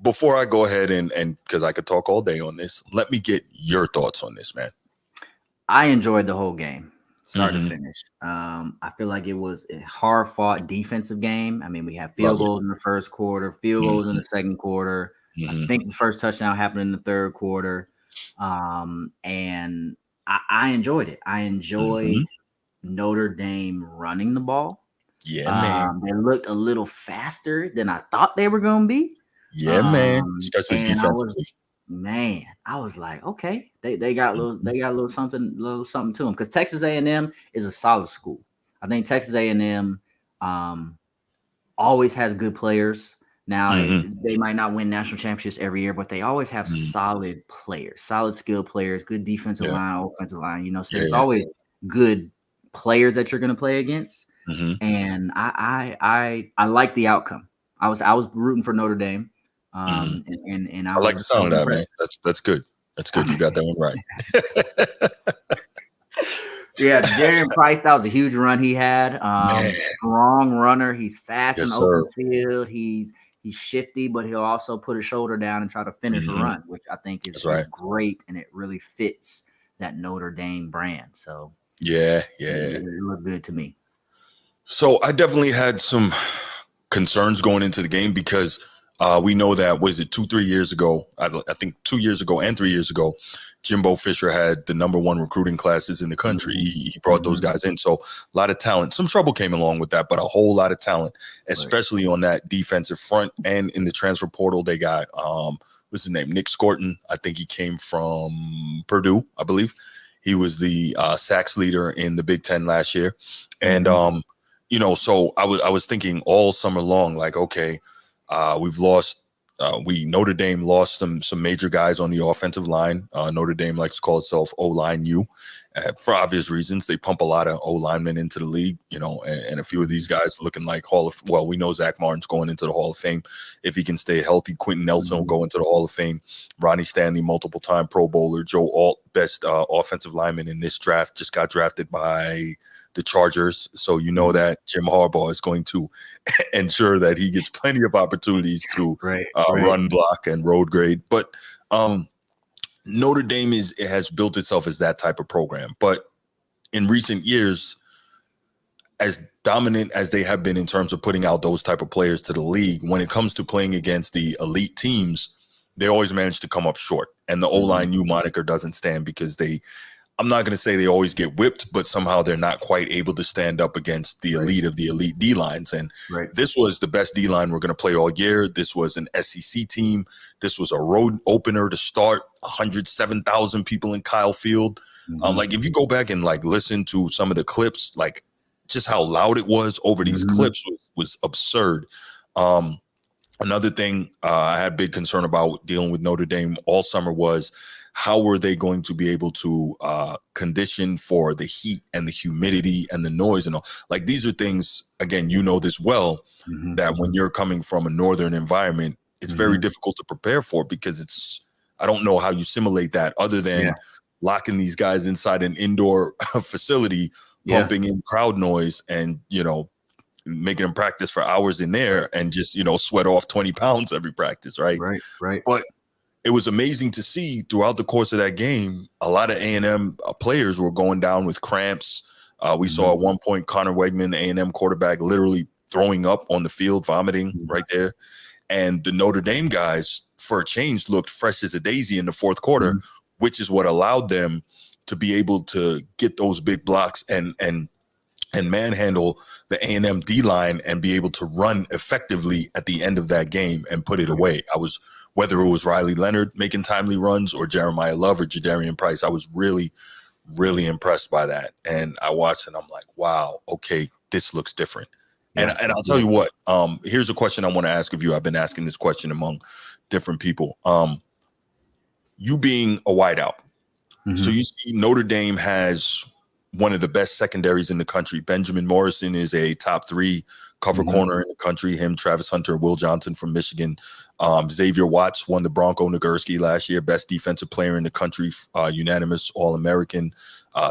before I go ahead and because I could talk all day on this, let me get your thoughts on this, man. I enjoyed the whole game. Start to finish. I feel like it was a hard-fought defensive game. I mean, we had field goals in the first quarter, field goals in the second quarter. I think the first touchdown happened in the third quarter. And I enjoyed it. I enjoyed Notre Dame running the ball. Yeah, man. They looked a little faster than I thought they were going to be. Yeah, man. Especially defensively. I was like, okay, they got a little something to them because Texas A&M is a solid school. I think Texas A&M always has good players. Now they might not win national championships every year, but they always have solid players, solid skill players, good defensive line, offensive line. So there's always good players that you're going to play against. And I like the outcome. I was rooting for Notre Dame. And I like the sound of that, man. That's good. That's good. You got that one right. Yeah, Jarian Price, that was a huge run he had. Strong runner. He's fast in open field. He's shifty, but he'll also put his shoulder down and try to finish a run, which I think is great, and it really fits that Notre Dame brand. So it looked good to me. So I definitely had some concerns going into the game because we know that, was it 2-3 years ago? I think 2 years ago and 3 years ago, Jimbo Fisher had the #1 recruiting classes in the country. He brought those guys in. So a lot of talent. Some trouble came along with that, but a whole lot of talent, especially on that defensive front and in the transfer portal. They got, what's his name? Nick Scorton. I think he came from Purdue, I believe. He was the sacks leader in the Big Ten last year. And, so I was thinking all summer long, like, okay, we've lost. Notre Dame lost some major guys on the offensive line. Notre Dame likes to call itself O-line U, for obvious reasons. They pump a lot of O-linemen into the league, and a few of these guys looking like we know Zach Martin's going into the Hall of Fame if he can stay healthy. Quentin Nelson will go into the Hall of Fame. Ronnie Stanley, multiple-time Pro Bowler. Joe Alt, best offensive lineman in this draft, just got drafted by the Chargers. So that Jim Harbaugh is going to ensure that he gets plenty of opportunities to run block and road grade. But Notre Dame has built itself as that type of program. But in recent years, as dominant as they have been in terms of putting out those type of players to the league, when it comes to playing against the elite teams, they always manage to come up short. And the O-line U moniker doesn't stand because they I'm not going to say they always get whipped, but somehow they're not quite able to stand up against the elite of the elite D-lines. And this was the best D-line we're going to play all year. This was an SEC team. This was a road opener to start 107,000 people in Kyle Field. Like if you go back and like listen to some of the clips, like just how loud it was over these clips was absurd. Another thing I had big concern about dealing with Notre Dame all summer was how were they going to be able to condition for the heat and the humidity and the noise and all? Like these are things, again, you know this well, that when you're coming from a northern environment, it's very difficult to prepare for because I don't know how you simulate that other than locking these guys inside an indoor facility, pumping in crowd noise and, you know, making them practice for hours in there and just, you know, sweat off 20 pounds every practice. Right. But it was amazing to see throughout the course of that game, a lot of A&M players were going down with cramps. We saw at one point Connor Wegman, the A&M quarterback, literally throwing up on the field, vomiting right there. And the Notre Dame guys, for a change, looked fresh as a daisy in the fourth quarter, which is what allowed them to be able to get those big blocks and manhandle the A&M D-line and be able to run effectively at the end of that game and put it away. Whether it was Riley Leonard making timely runs or Jeremiah Love or Jadarian Price, I was really, really impressed by that. And I watched and I'm like, wow, okay, this looks different. And I'll tell you what, here's a question I want to ask of you. I've been asking this question among different people. You being a wideout, so you see Notre Dame has one of the best secondaries in the country. Benjamin Morrison is a top 3 cover corner in the country. Him, Travis Hunter, Will Johnson from Michigan. Xavier Watts won the Bronco Nagurski last year, best defensive player in the country, unanimous All-American,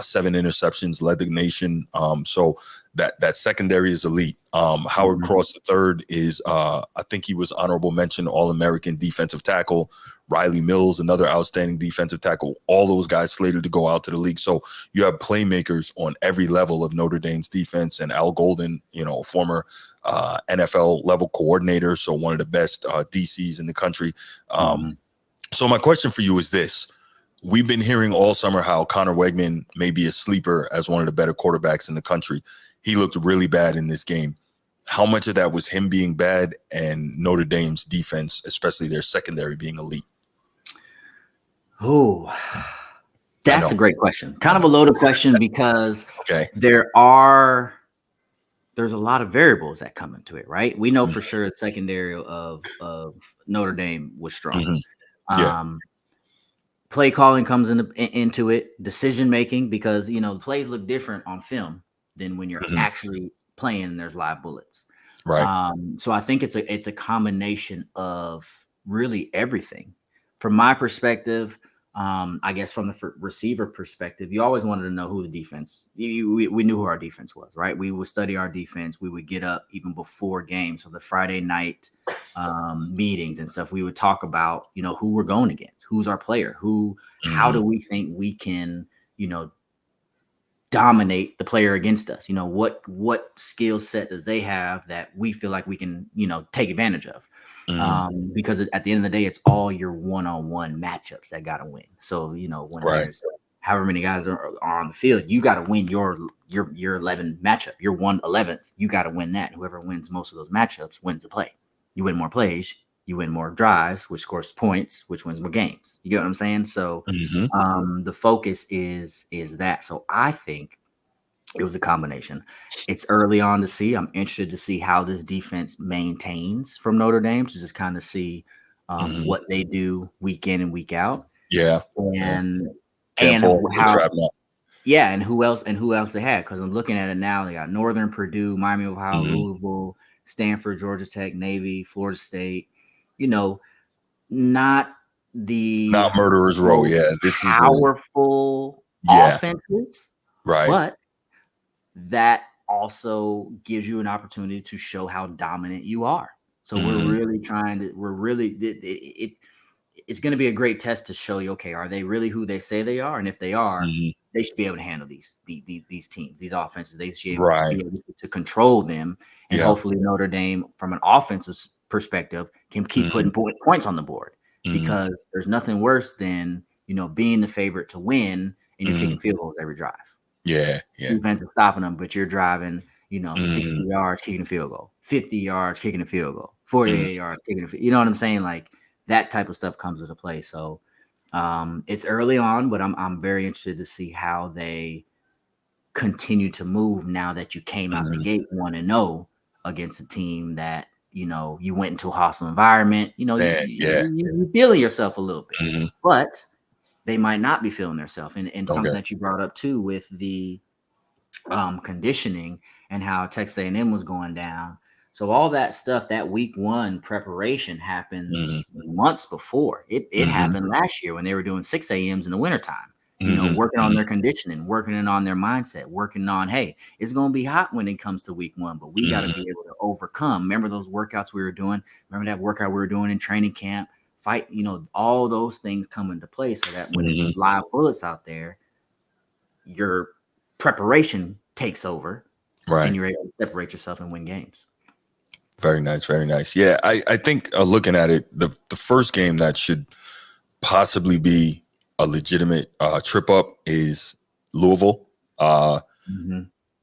7 interceptions, led the nation. So that secondary is elite. Howard Cross III is, I think he was honorable mention All-American defensive tackle. Riley Mills, another outstanding defensive tackle. All those guys slated to go out to the league. So you have playmakers on every level of Notre Dame's defense. And Al Golden, you know, former NFL level coordinator, so one of the best DCs in the country. So my question for you is this. We've been hearing all summer how Connor Wegman may be a sleeper as one of the better quarterbacks in the country. He looked really bad in this game. How much of that was him being bad and Notre Dame's defense, especially their secondary, being elite? Oh, that's a great question. Kind of a loaded question because there's a lot of variables that come into it, right? We know for sure the secondary of Notre Dame was strong. Play calling comes into it, decision making, because you know the plays look different on film than when you're actually playing and there's live bullets. So I think it's a combination of really everything. From my perspective, I guess from the receiver perspective, you always wanted to know who the defense. We knew who our defense was, right? We would study our defense. We would get up even before games, so the Friday night meetings and stuff. We would talk about, you know, who we're going against, who's our player, how do we think we can, you know, dominate the player against us. You know, what skill set does they have that we feel like we can, you know, take advantage of. Because at the end of the day, it's all your one-on-one matchups that got to win. So, you know, when there's however many guys are on the field, you got to win your 11 matchup, your 1/11th. You got to win that. Whoever wins most of those matchups wins the play. You win more plays, you win more drives, which scores points, which wins more games. You get what I'm saying? So the focus is that. So I think it was a combination. It's early on to see. I'm interested to see how this defense maintains from Notre Dame, to just kind of see what they do week in and week out. And who else they had, because I'm looking at it now. They got Northern, Purdue, Miami of Ohio, Louisville, Stanford, Georgia Tech, Navy, Florida State. You know, not murderers row. This powerful offenses, right? But that also gives you an opportunity to show how dominant you are. So we're really it's going to be a great test to show you, okay, are they really who they say they are? And if they are, they should be able to handle these teams, these offenses. They should be able to control them. And hopefully Notre Dame, from an offensive perspective, can keep putting points on the board, because there's nothing worse than, you know, being the favorite to win and you're kicking field goals every drive. Yeah. Defense is stopping them, but you're driving, 60 yards kicking a field goal, 50 yards kicking a field goal, 48 yards kicking a field. You know what I'm saying? Like that type of stuff comes into play. So it's early on, but I'm very interested to see how they continue to move now that you came out the gate 1-0 against a team that you went into a hostile environment. You're feeling yourself a little bit, but they might not be feeling themselves. And something that you brought up too with the conditioning and how Texas A&M was going down. So all that stuff, that week 1 preparation happens months before. It happened last year when they were doing 6 a.m.s in the wintertime. Working on their conditioning, working on their mindset, working on, hey, it's going to be hot when it comes to week 1, but we got to be able to overcome. Remember those workouts we were doing? Remember that workout we were doing in training camp? Fight, all those things come into play so that when it's live bullets out there, your preparation takes over, and you're able to separate yourself and win games. Very nice, very nice. Yeah, I think looking at it, the first game that should possibly be a legitimate trip up is Louisville.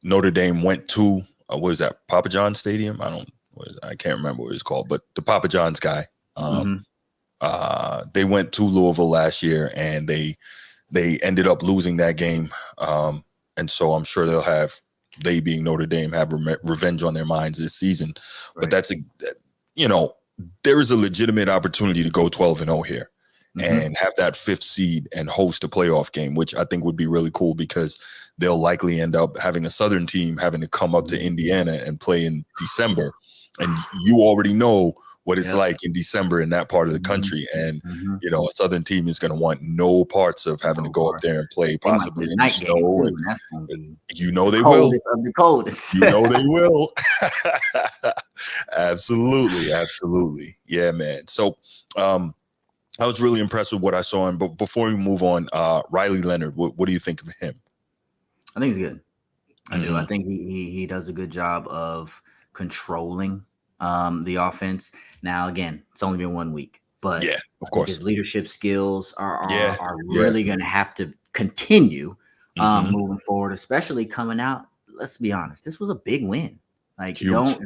Notre Dame went to what is that, Papa John's Stadium? I can't remember what it's called, but the Papa John's guy. They went to Louisville last year, and they ended up losing that game. And so I'm sure they being Notre Dame, have revenge on their minds this season. But there is a legitimate opportunity to go 12-0 here and have that 5th seed and host a playoff game, which I think would be really cool because they'll likely end up having a Southern team having to come up to Indiana and play in December. And you already know what it's like in December in that part of the country. And, a Southern team is going to want no parts of having to go up there and play possibly in the snow. And that's going to be they will. Of the coldest. They will. Absolutely. Yeah, man. So I was really impressed with what I saw. And but before we move on, Riley Leonard, what do you think of him? I think he's good. I do. I think he does a good job of controlling the offense. Now, again, it's only been 1 week, but of course, his leadership skills are really going to have to continue moving forward, especially coming out. Let's be honest, this was a big win. Like, huge.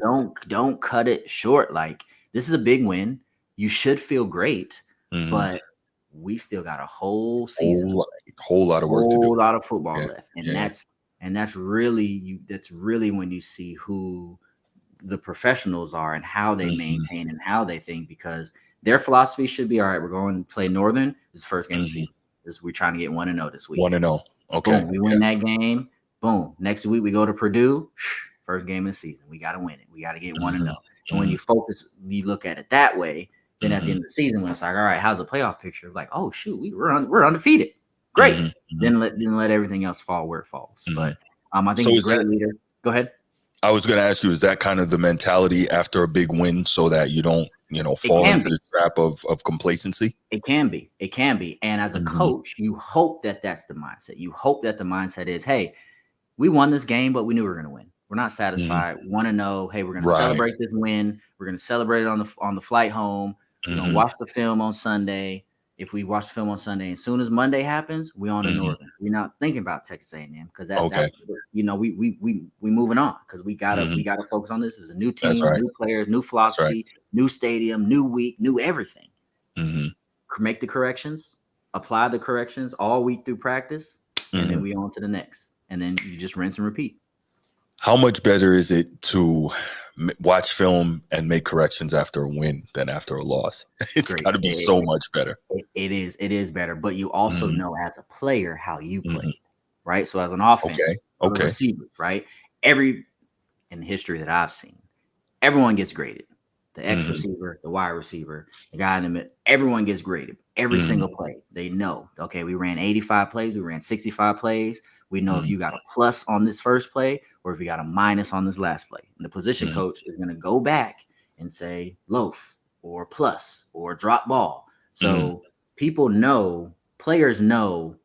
don't cut it short. Like, this is a big win. You should feel great, but we still got a whole season, whole lot of work to do, whole lot of football left, and that's really when you see who the professionals are and how they maintain and how they think, because their philosophy should be, all right, we're going to play Northern. This is the first game of the season. We're trying to get 1-0 this week. 1-0. Okay. Boom, we win that game. Boom. Next week we go to Purdue. First game of the season. We got to win it. We got to get 1-0. And when you look at it that way, then at the end of the season, when it's like, all right, how's the playoff picture? Like, oh shoot, we're undefeated. Great. Then let everything else fall where it falls. But I think he's a great leader. Go ahead. I was going to ask you, is that kind of the mentality after a big win so that you don't, fall into the trap of complacency? It can be. And as a coach, you hope that that's the mindset. You hope that the mindset is, hey, we won this game, but we knew we were going to win. We're not satisfied. 1-0. Hey, we're going to celebrate this win. We're going to celebrate it on the flight home. We're going to watch the film on Sunday. If we watch the film on Sunday, as soon as Monday happens, we on the Northern. We're not thinking about Texas A&M because that's we moving on because we gotta focus on this. This is a new team, new players, new philosophy, new stadium, new week, new everything. Make the corrections, apply the corrections all week through practice, and then we on to the next. And then you just rinse and repeat. How much better is it to watch film and make corrections after a win than after a loss? It's got to be so much better. It is better, but you also know as a player how you play, right? So as an offense, receivers, right? In the history that I've seen, everyone gets graded. The X receiver, the Y receiver, the guy in the middle, everyone gets graded. Every single play. They know, okay, we ran 85 plays, we ran 65 plays. We know if you got a plus on this first play or if you got a minus on this last play. And the position coach is going to go back and say loaf or plus or drop ball. So players know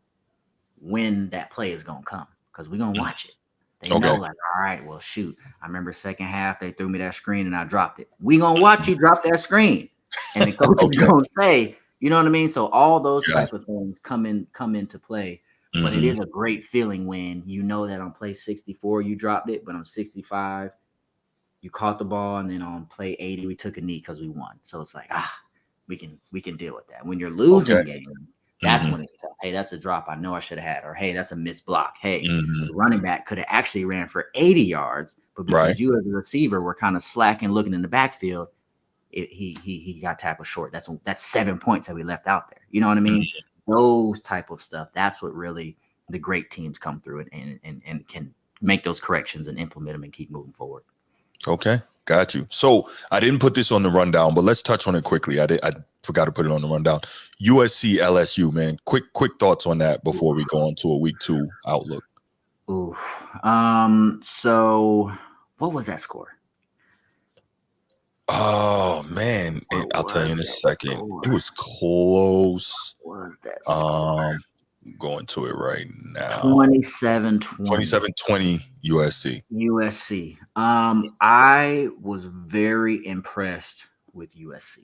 when that play is going to come because we're going to watch it. They know, like, all right, well, shoot, I remember second half, they threw me that screen and I dropped it. We're going to watch you drop that screen. And the coach is going to say, you know what I mean? So all those type of things come into play But it is a great feeling when you know that on play 64 you dropped it, but on 65 you caught the ball, and then on play 80 we took a knee because we won. So it's like, we can deal with that. When you're losing games, that's when it's tough. Hey, that's a drop I know I should have had, or hey, that's a missed block. Hey, the running back could have actually ran for 80 yards, but because you as a receiver were kind of slacking, looking in the backfield, he got tackled short. That's 7 points that we left out there. You know what I mean? Those type of stuff. That's what really the great teams come through and can make those corrections and implement them and keep moving forward. Okay, got you. So I didn't put this on the rundown, but let's touch on it quickly. I forgot to put it on the rundown. USC LSU, man. Quick thoughts on that before we go on to a week 2 outlook. Ooh. So what was that score? Oh man, I'll tell you in a second. It was close. What was that score? Going to it right now. 27-20. 27-20 USC. I was very impressed with USC.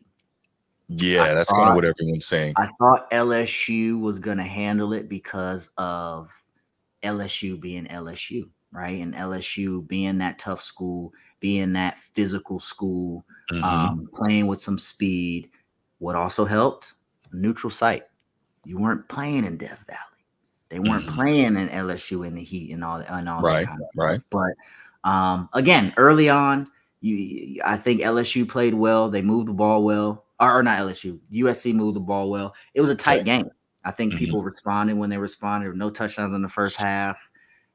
Yeah, that's kind of what everyone's saying. I thought LSU was going to handle it because of LSU being LSU, right? And LSU being that tough school, being that physical school, playing with some speed. What also helped? A neutral site. You weren't playing in Death Valley. They weren't playing in LSU in the heat and all that kind of stuff. But again, early on, I think LSU played well. They moved the ball well. Or not LSU. USC moved the ball well. It was a tight game. I think people responded when they responded. There were no touchdowns in the first half.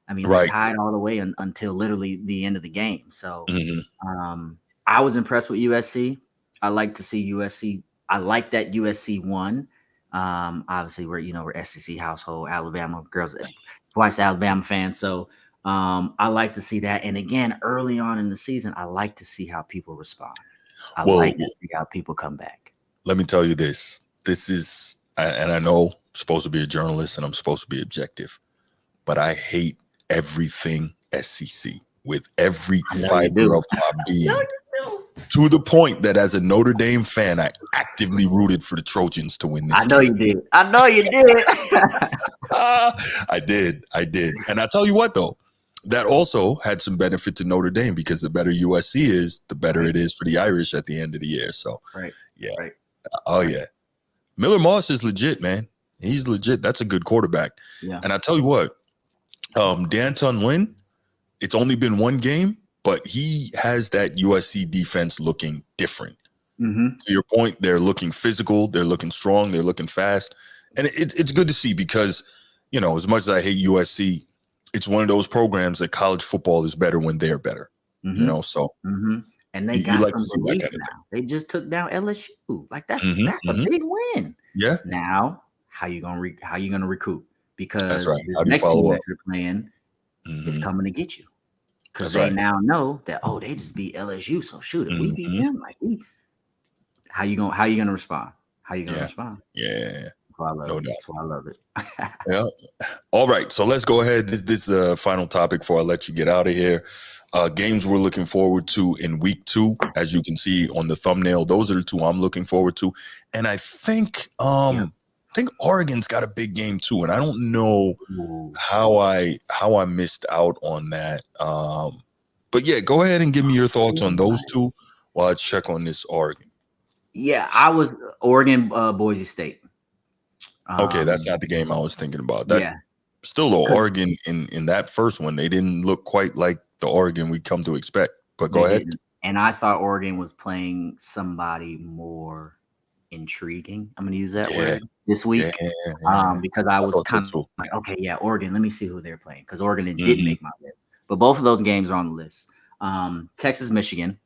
I mean, they tied all the way until literally the end of the game. So I was impressed with USC. I like to see USC. I like that USC won. Obviously, we're SEC household, Alabama girls, twice Alabama fans. So I like to see that. And again, early on in the season, I like to see how people respond. I like to see how people come back. Let me tell you this. This is, and I know I'm supposed to be a journalist and I'm supposed to be objective, but I hate everything SEC with every fiber of my being. To the point that as a Notre Dame fan, I actively rooted for the Trojans to win this game. You did. I know you did. I did. And I tell you what, though, that also had some benefit to Notre Dame because the better USC is, the better it is for the Irish at the end of the year. So, yeah. Yeah. Miller Moss is legit, man. He's legit. That's a good quarterback. Yeah. And I tell you what, D'Anton Lynn, it's only been one game, but he has that USC defense looking different. To your point, they're looking physical, they're looking strong, they're looking fast. And it's good to see because, as much as I hate USC, it's one of those programs that college football is better when they're better. So and they got like some relief now. They just took down LSU. Like that's a big win. Yeah. Now, how you gonna recoup? Because the next team that you're playing is coming to get you. Because they now know that they just beat LSU. So shoot, if we beat them, how you gonna respond? How you gonna respond? Yeah. That's why I love it. Yeah. All right. So let's go ahead. This is the final topic before I let you get out of here. Games we're looking forward to in week 2, as you can see on the thumbnail. Those are the 2 I'm looking forward to. And I think Oregon's got a big game too. And I don't know how I missed out on that. But yeah, go ahead and give me your thoughts on those 2 while I check on this Oregon. Yeah, I was Oregon, Boise State. Okay, that's not the game I was thinking about. Still though, Oregon in that first one, they didn't look quite like the Oregon we come to expect. But go ahead. And I thought Oregon was playing somebody more intriguing. I'm going to use that word this week because I was kind of like, okay, yeah, Oregon. Let me see who they're playing because Oregon didn't make my list. But both of those games are on the list. Texas, Michigan.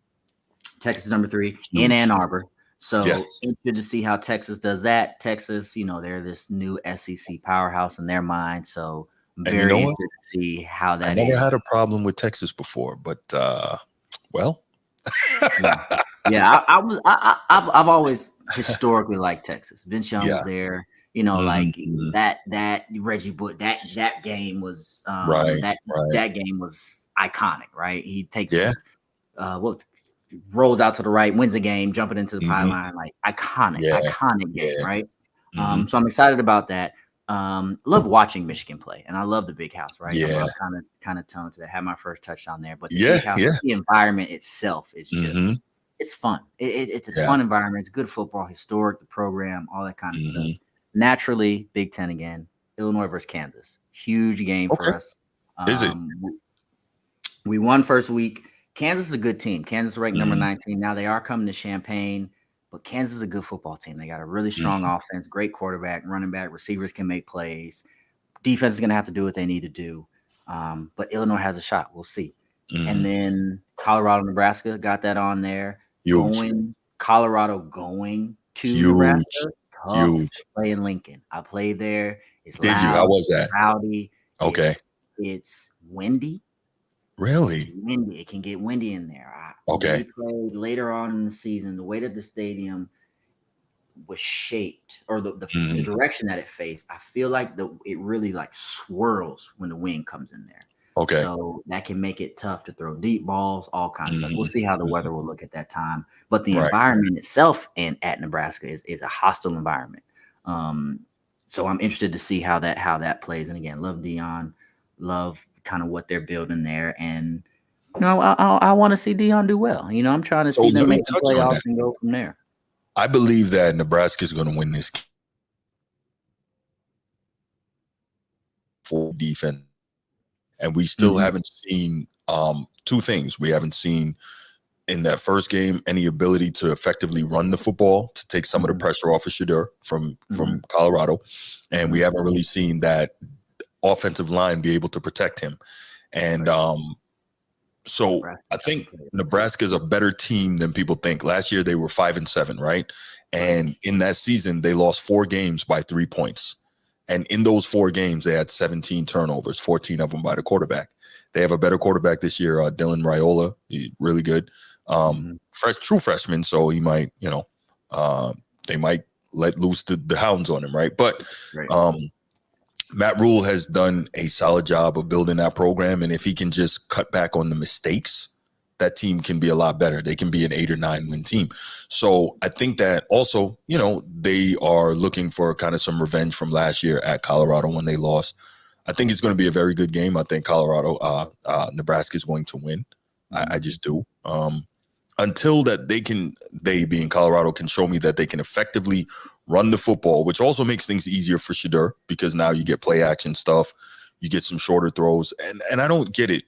Texas is number 3 in Ann Arbor. So interested to see how Texas does that. Texas, they're this new SEC powerhouse in their mind. So I'm very interested to see how that I never had a problem with Texas before, but well. I've always historically liked Texas. Vince Young was there. That Reggie Bush, that game was that game was iconic, right? He takes rolls out to the right, wins the game, jumping into the pylon, like iconic game, right? So I'm excited about that. love watching Michigan play, and I love the Big House, right? Yeah. I'm kind of toned to that. Had my first touchdown there, but the Yeah, Big House, yeah. the environment itself is just Mhm. it's fun. It's a Yeah. fun environment. It's good football, historic, the program, all that kind of stuff. Naturally, Big Ten again. Illinois versus Kansas, huge game for Okay. us. Is it? We won first week. Kansas is a good team. Kansas ranked number 19. Now they are coming to Champaign, but Kansas is a good football team. They got a really strong offense, great quarterback, running back, receivers can make plays. Defense is going to have to do what they need to do. But Illinois has a shot. We'll see. And then Colorado, Nebraska got that on there. Huge. Colorado going to Huge. Nebraska. Tough Huge. to play in Lincoln. I played there. It's Did loud. you? How was that? Rowdy. Okay. It's windy. Really? It's windy. It can get windy in there. Okay. We played later on in the season. The way that the stadium was shaped, or the direction that it faced, I feel like it really like swirls when the wind comes in there. Okay. So that can make it tough to throw deep balls, all kinds of stuff. We'll see how the weather will look at that time. But the environment itself at Nebraska is a hostile environment. So I'm interested to see how that plays. And again, love Dion, love kind of what they're building there. And I want to see Dion do well. I'm trying to see them make the playoffs and go from there. I believe that Nebraska is going to win this for defense. And we still haven't seen two things. We haven't seen in that first game any ability to effectively run the football, to take some of the pressure off of Shedeur from Colorado. And we haven't really seen that offensive line be able to protect him. And so I think Nebraska is a better team than people think. Last year they were 5-7, right? And in that season, they lost 4 games by 3 points. And in those 4 games, they had 17 turnovers, 14 of them by the quarterback. They have a better quarterback this year, Dylan Raiola. He's really good. True freshman, so he might, they might let loose the hounds on him, right? But Matt Rule has done a solid job of building that program, and if he can just cut back on the mistakes, that team can be a lot better. They can be an 8 or 9 win team. So I think that also, they are looking for kind of some revenge from last year at Colorado when they lost. I think it's going to be a very good game. I think Nebraska is going to win. I just do. Until that they being Colorado can show me that they can effectively run the football, which also makes things easier for Shedeur because now you get play action stuff, you get some shorter throws, and I don't get it.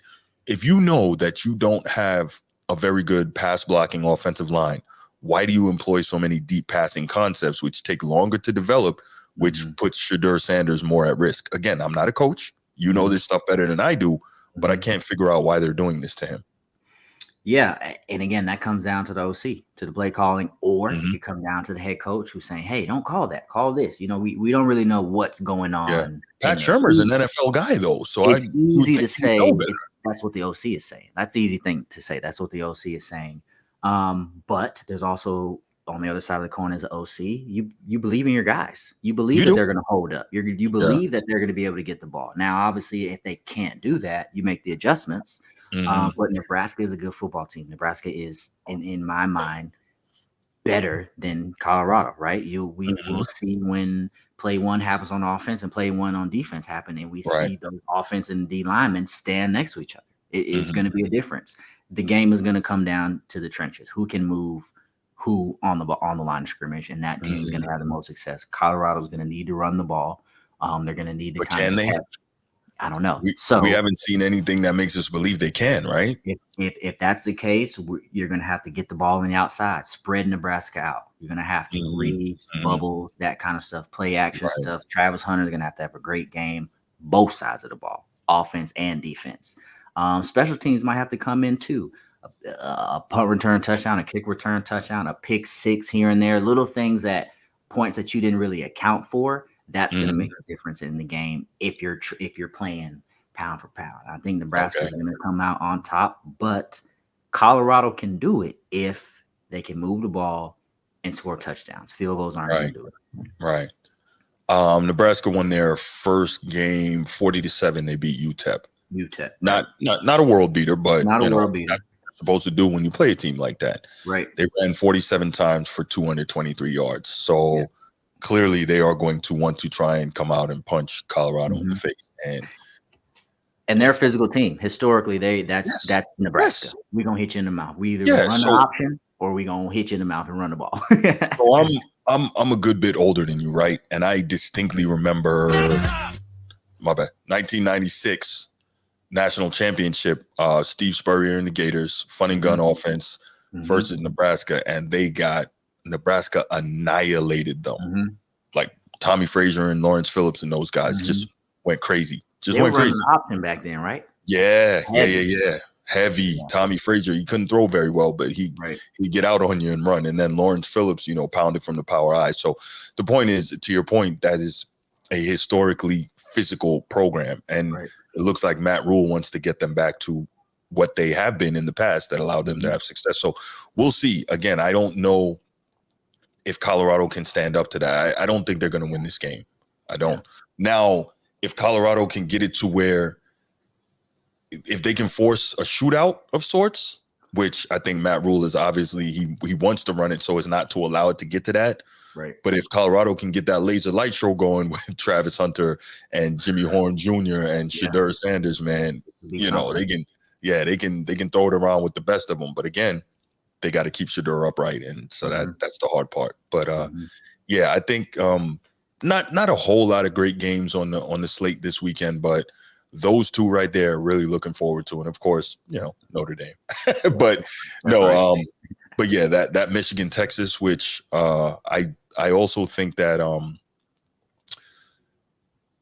If you know that you don't have a very good pass blocking offensive line, why do you employ so many deep passing concepts which take longer to develop, which puts Shedeur Sanders more at risk? Again, I'm not a coach. You know this stuff better than I do, but I can't figure out why they're doing this to him. Yeah, and again, that comes down to the OC, to the play calling, or it could come down to the head coach who's saying, "Hey, don't call that. Call this." We don't really know what's going on. Yeah. Pat Shermer's an NFL guy, though, so it's easy to say that's what the OC is saying. That's the easy thing to say. That's what the OC is saying. But there's also on the other side of the coin as an OC, you believe in your guys. You believe that they're going to hold up. You believe that they're going to be able to get the ball. Now, obviously, if they can't do that, you make the adjustments. But Nebraska is a good football team. Nebraska is, in my mind, better than Colorado, right? We will see when play one happens on offense and play one on defense happen, and we see the offense and D linemen stand next to each other. It's going to be a difference. The game is going to come down to the trenches. Who can move who on the line of scrimmage, and that team is going to have the most success. Colorado's going to need to run the ball. They're going to need to I don't know. We haven't seen anything that makes us believe they can, right? If that's the case, you're going to have to get the ball on the outside, spread Nebraska out. You're going to have to read bubbles, that kind of stuff, play action stuff. Travis Hunter's going to have a great game, both sides of the ball, offense and defense. Special teams might have to come in too. A punt return touchdown, a kick return touchdown, a pick six here and there, little things points that you didn't really account for. That's going to make a difference in the game if you're playing pound for pound. I think Nebraska is going to come out on top, but Colorado can do it if they can move the ball and score touchdowns. Field goals aren't going to do it. Right. Nebraska won their first game 40-7. They beat UTEP. UTEP. Not a world beater, but not a world beater. That's what you're supposed to do when you play a team like that. Right. They ran 47 times for 223 yards. So clearly they are going to want to try and come out and punch Colorado in the face. And their physical team, historically, that's Nebraska. Yes. We're gonna hit you in the mouth. We either run the option or we gonna hit you in the mouth and run the ball. So I'm a good bit older than you, right? And I distinctly remember 1996 national championship, Steve Spurrier and the Gators, fun and gun offense versus Nebraska, and Nebraska annihilated them. Like Tommy Frazier and Lawrence Phillips and those guys just went crazy. They went crazy. Option back then, right? Yeah. Heavy. Tommy Frazier, he couldn't throw very well, but he'd get out on you and run. And then Lawrence Phillips, pounded from the power eye. So the point is, to your point, that is a historically physical program. And it looks like Matt Rule wants to get them back to what they have been in the past that allowed them to have success. So we'll see. Again, I don't know if Colorado can stand up to that. I don't think they're going to win this game. I don't. Now, if Colorado can get it to where if they can force a shootout of sorts, which I think Matt Rule is obviously he wants to run it so as not to allow it to get to that. Right. But if Colorado can get that laser light show going with Travis Hunter and Jimmy Horn Jr. and Shedeur Sanders, man, they can throw it around with the best of them. But again, they got to keep Shedeur upright, and so that's the hard part. But I think not a whole lot of great games on the slate this weekend, but those two right there, really looking forward to. And of course, Notre Dame. But but yeah, that Michigan Texas, which I also think that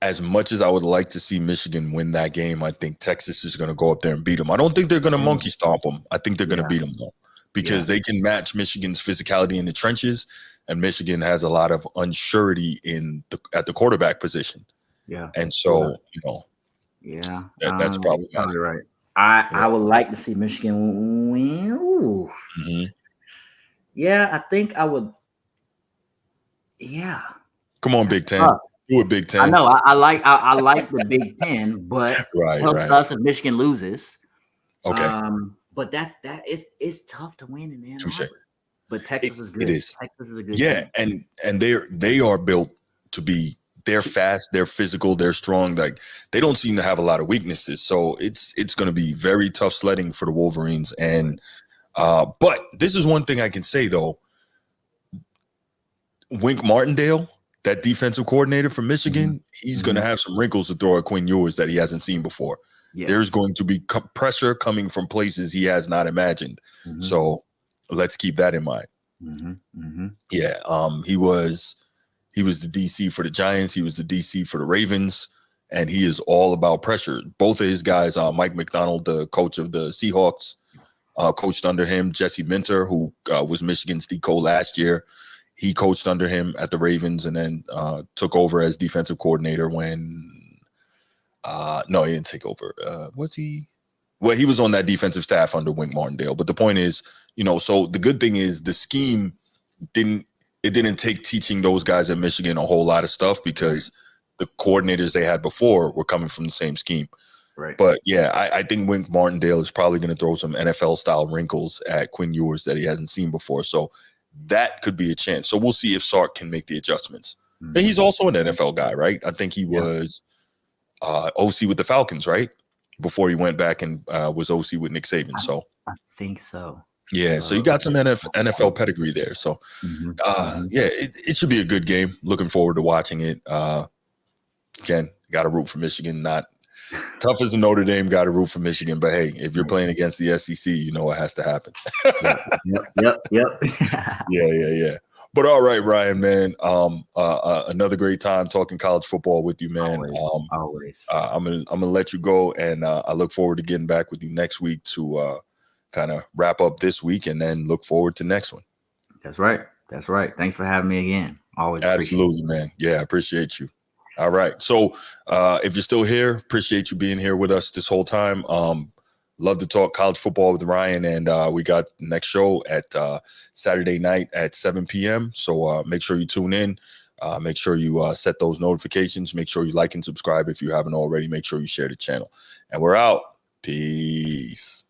as much as I would like to see Michigan win that game, I think Texas is going to go up there and beat them. I don't think they're going to monkey stomp them. I think they're going to beat them though, because they can match Michigan's physicality in the trenches, and Michigan has a lot of unsurety at the quarterback position. Yeah, and so that's probably right. I would like to see Michigan win. Yeah, I think I would. Yeah. Come on, Big Ten. Do it, Big Ten. I know. I like the Big Ten, but helps us if Michigan loses. Okay. But it's tough to win in Ann Arbor. But Texas is good. It is. Texas is a good team. And they are built to be. They're fast. They're physical. They're strong. Like, they don't seem to have a lot of weaknesses. So it's going to be very tough sledding for the Wolverines. And but this is one thing I can say though. Wink Martindale, that defensive coordinator from Michigan, he's going to have some wrinkles to throw at Quinn Ewers that he hasn't seen before. Yes. There's going to be pressure coming from places he has not imagined. So let's keep that in mind. Yeah, he was the DC for the Giants. He was the DC for the Ravens, and he is all about pressure. Both of his guys, Mike McDonald, the coach of the Seahawks, coached under him. Jesse Minter, who was Michigan's D-Co last year, he coached under him at the Ravens, and then took over as defensive coordinator when no, he didn't take over. Was he? Well, he was on that defensive staff under Wink Martindale. But the point is, so the good thing is the scheme didn't take teaching those guys at Michigan a whole lot of stuff, because the coordinators they had before were coming from the same scheme. Right. But yeah, I think Wink Martindale is probably going to throw some NFL style wrinkles at Quinn Ewers that he hasn't seen before. So that could be a chance. So we'll see if Sark can make the adjustments. And he's also an NFL guy, right? I think he was OC with the Falcons, right? Before he went back and was OC with Nick Saban. So I think so. Yeah, so you got some NFL pedigree there. So it should be a good game. Looking forward to watching it. Again, got to root for Michigan. Not tough as a Notre Dame, got to root for Michigan. But hey, if you're playing against the SEC, you know what has to happen. Yep. Yeah. But all right, Ryan, man. Another great time talking college football with you, man. Always. I'm gonna let you go, and I look forward to getting back with you next week to kind of wrap up this week, and then look forward to next one. That's right. Thanks for having me again. Always. Absolutely, man. Yeah, I appreciate you. All right. So if you're still here, appreciate you being here with us this whole time. Love to talk college football with Ryan, and we got next show at Saturday night at 7 p.m. So make sure you tune in. Make sure you set those notifications. Make sure you like and subscribe if you haven't already. Make sure you share the channel. And we're out. Peace.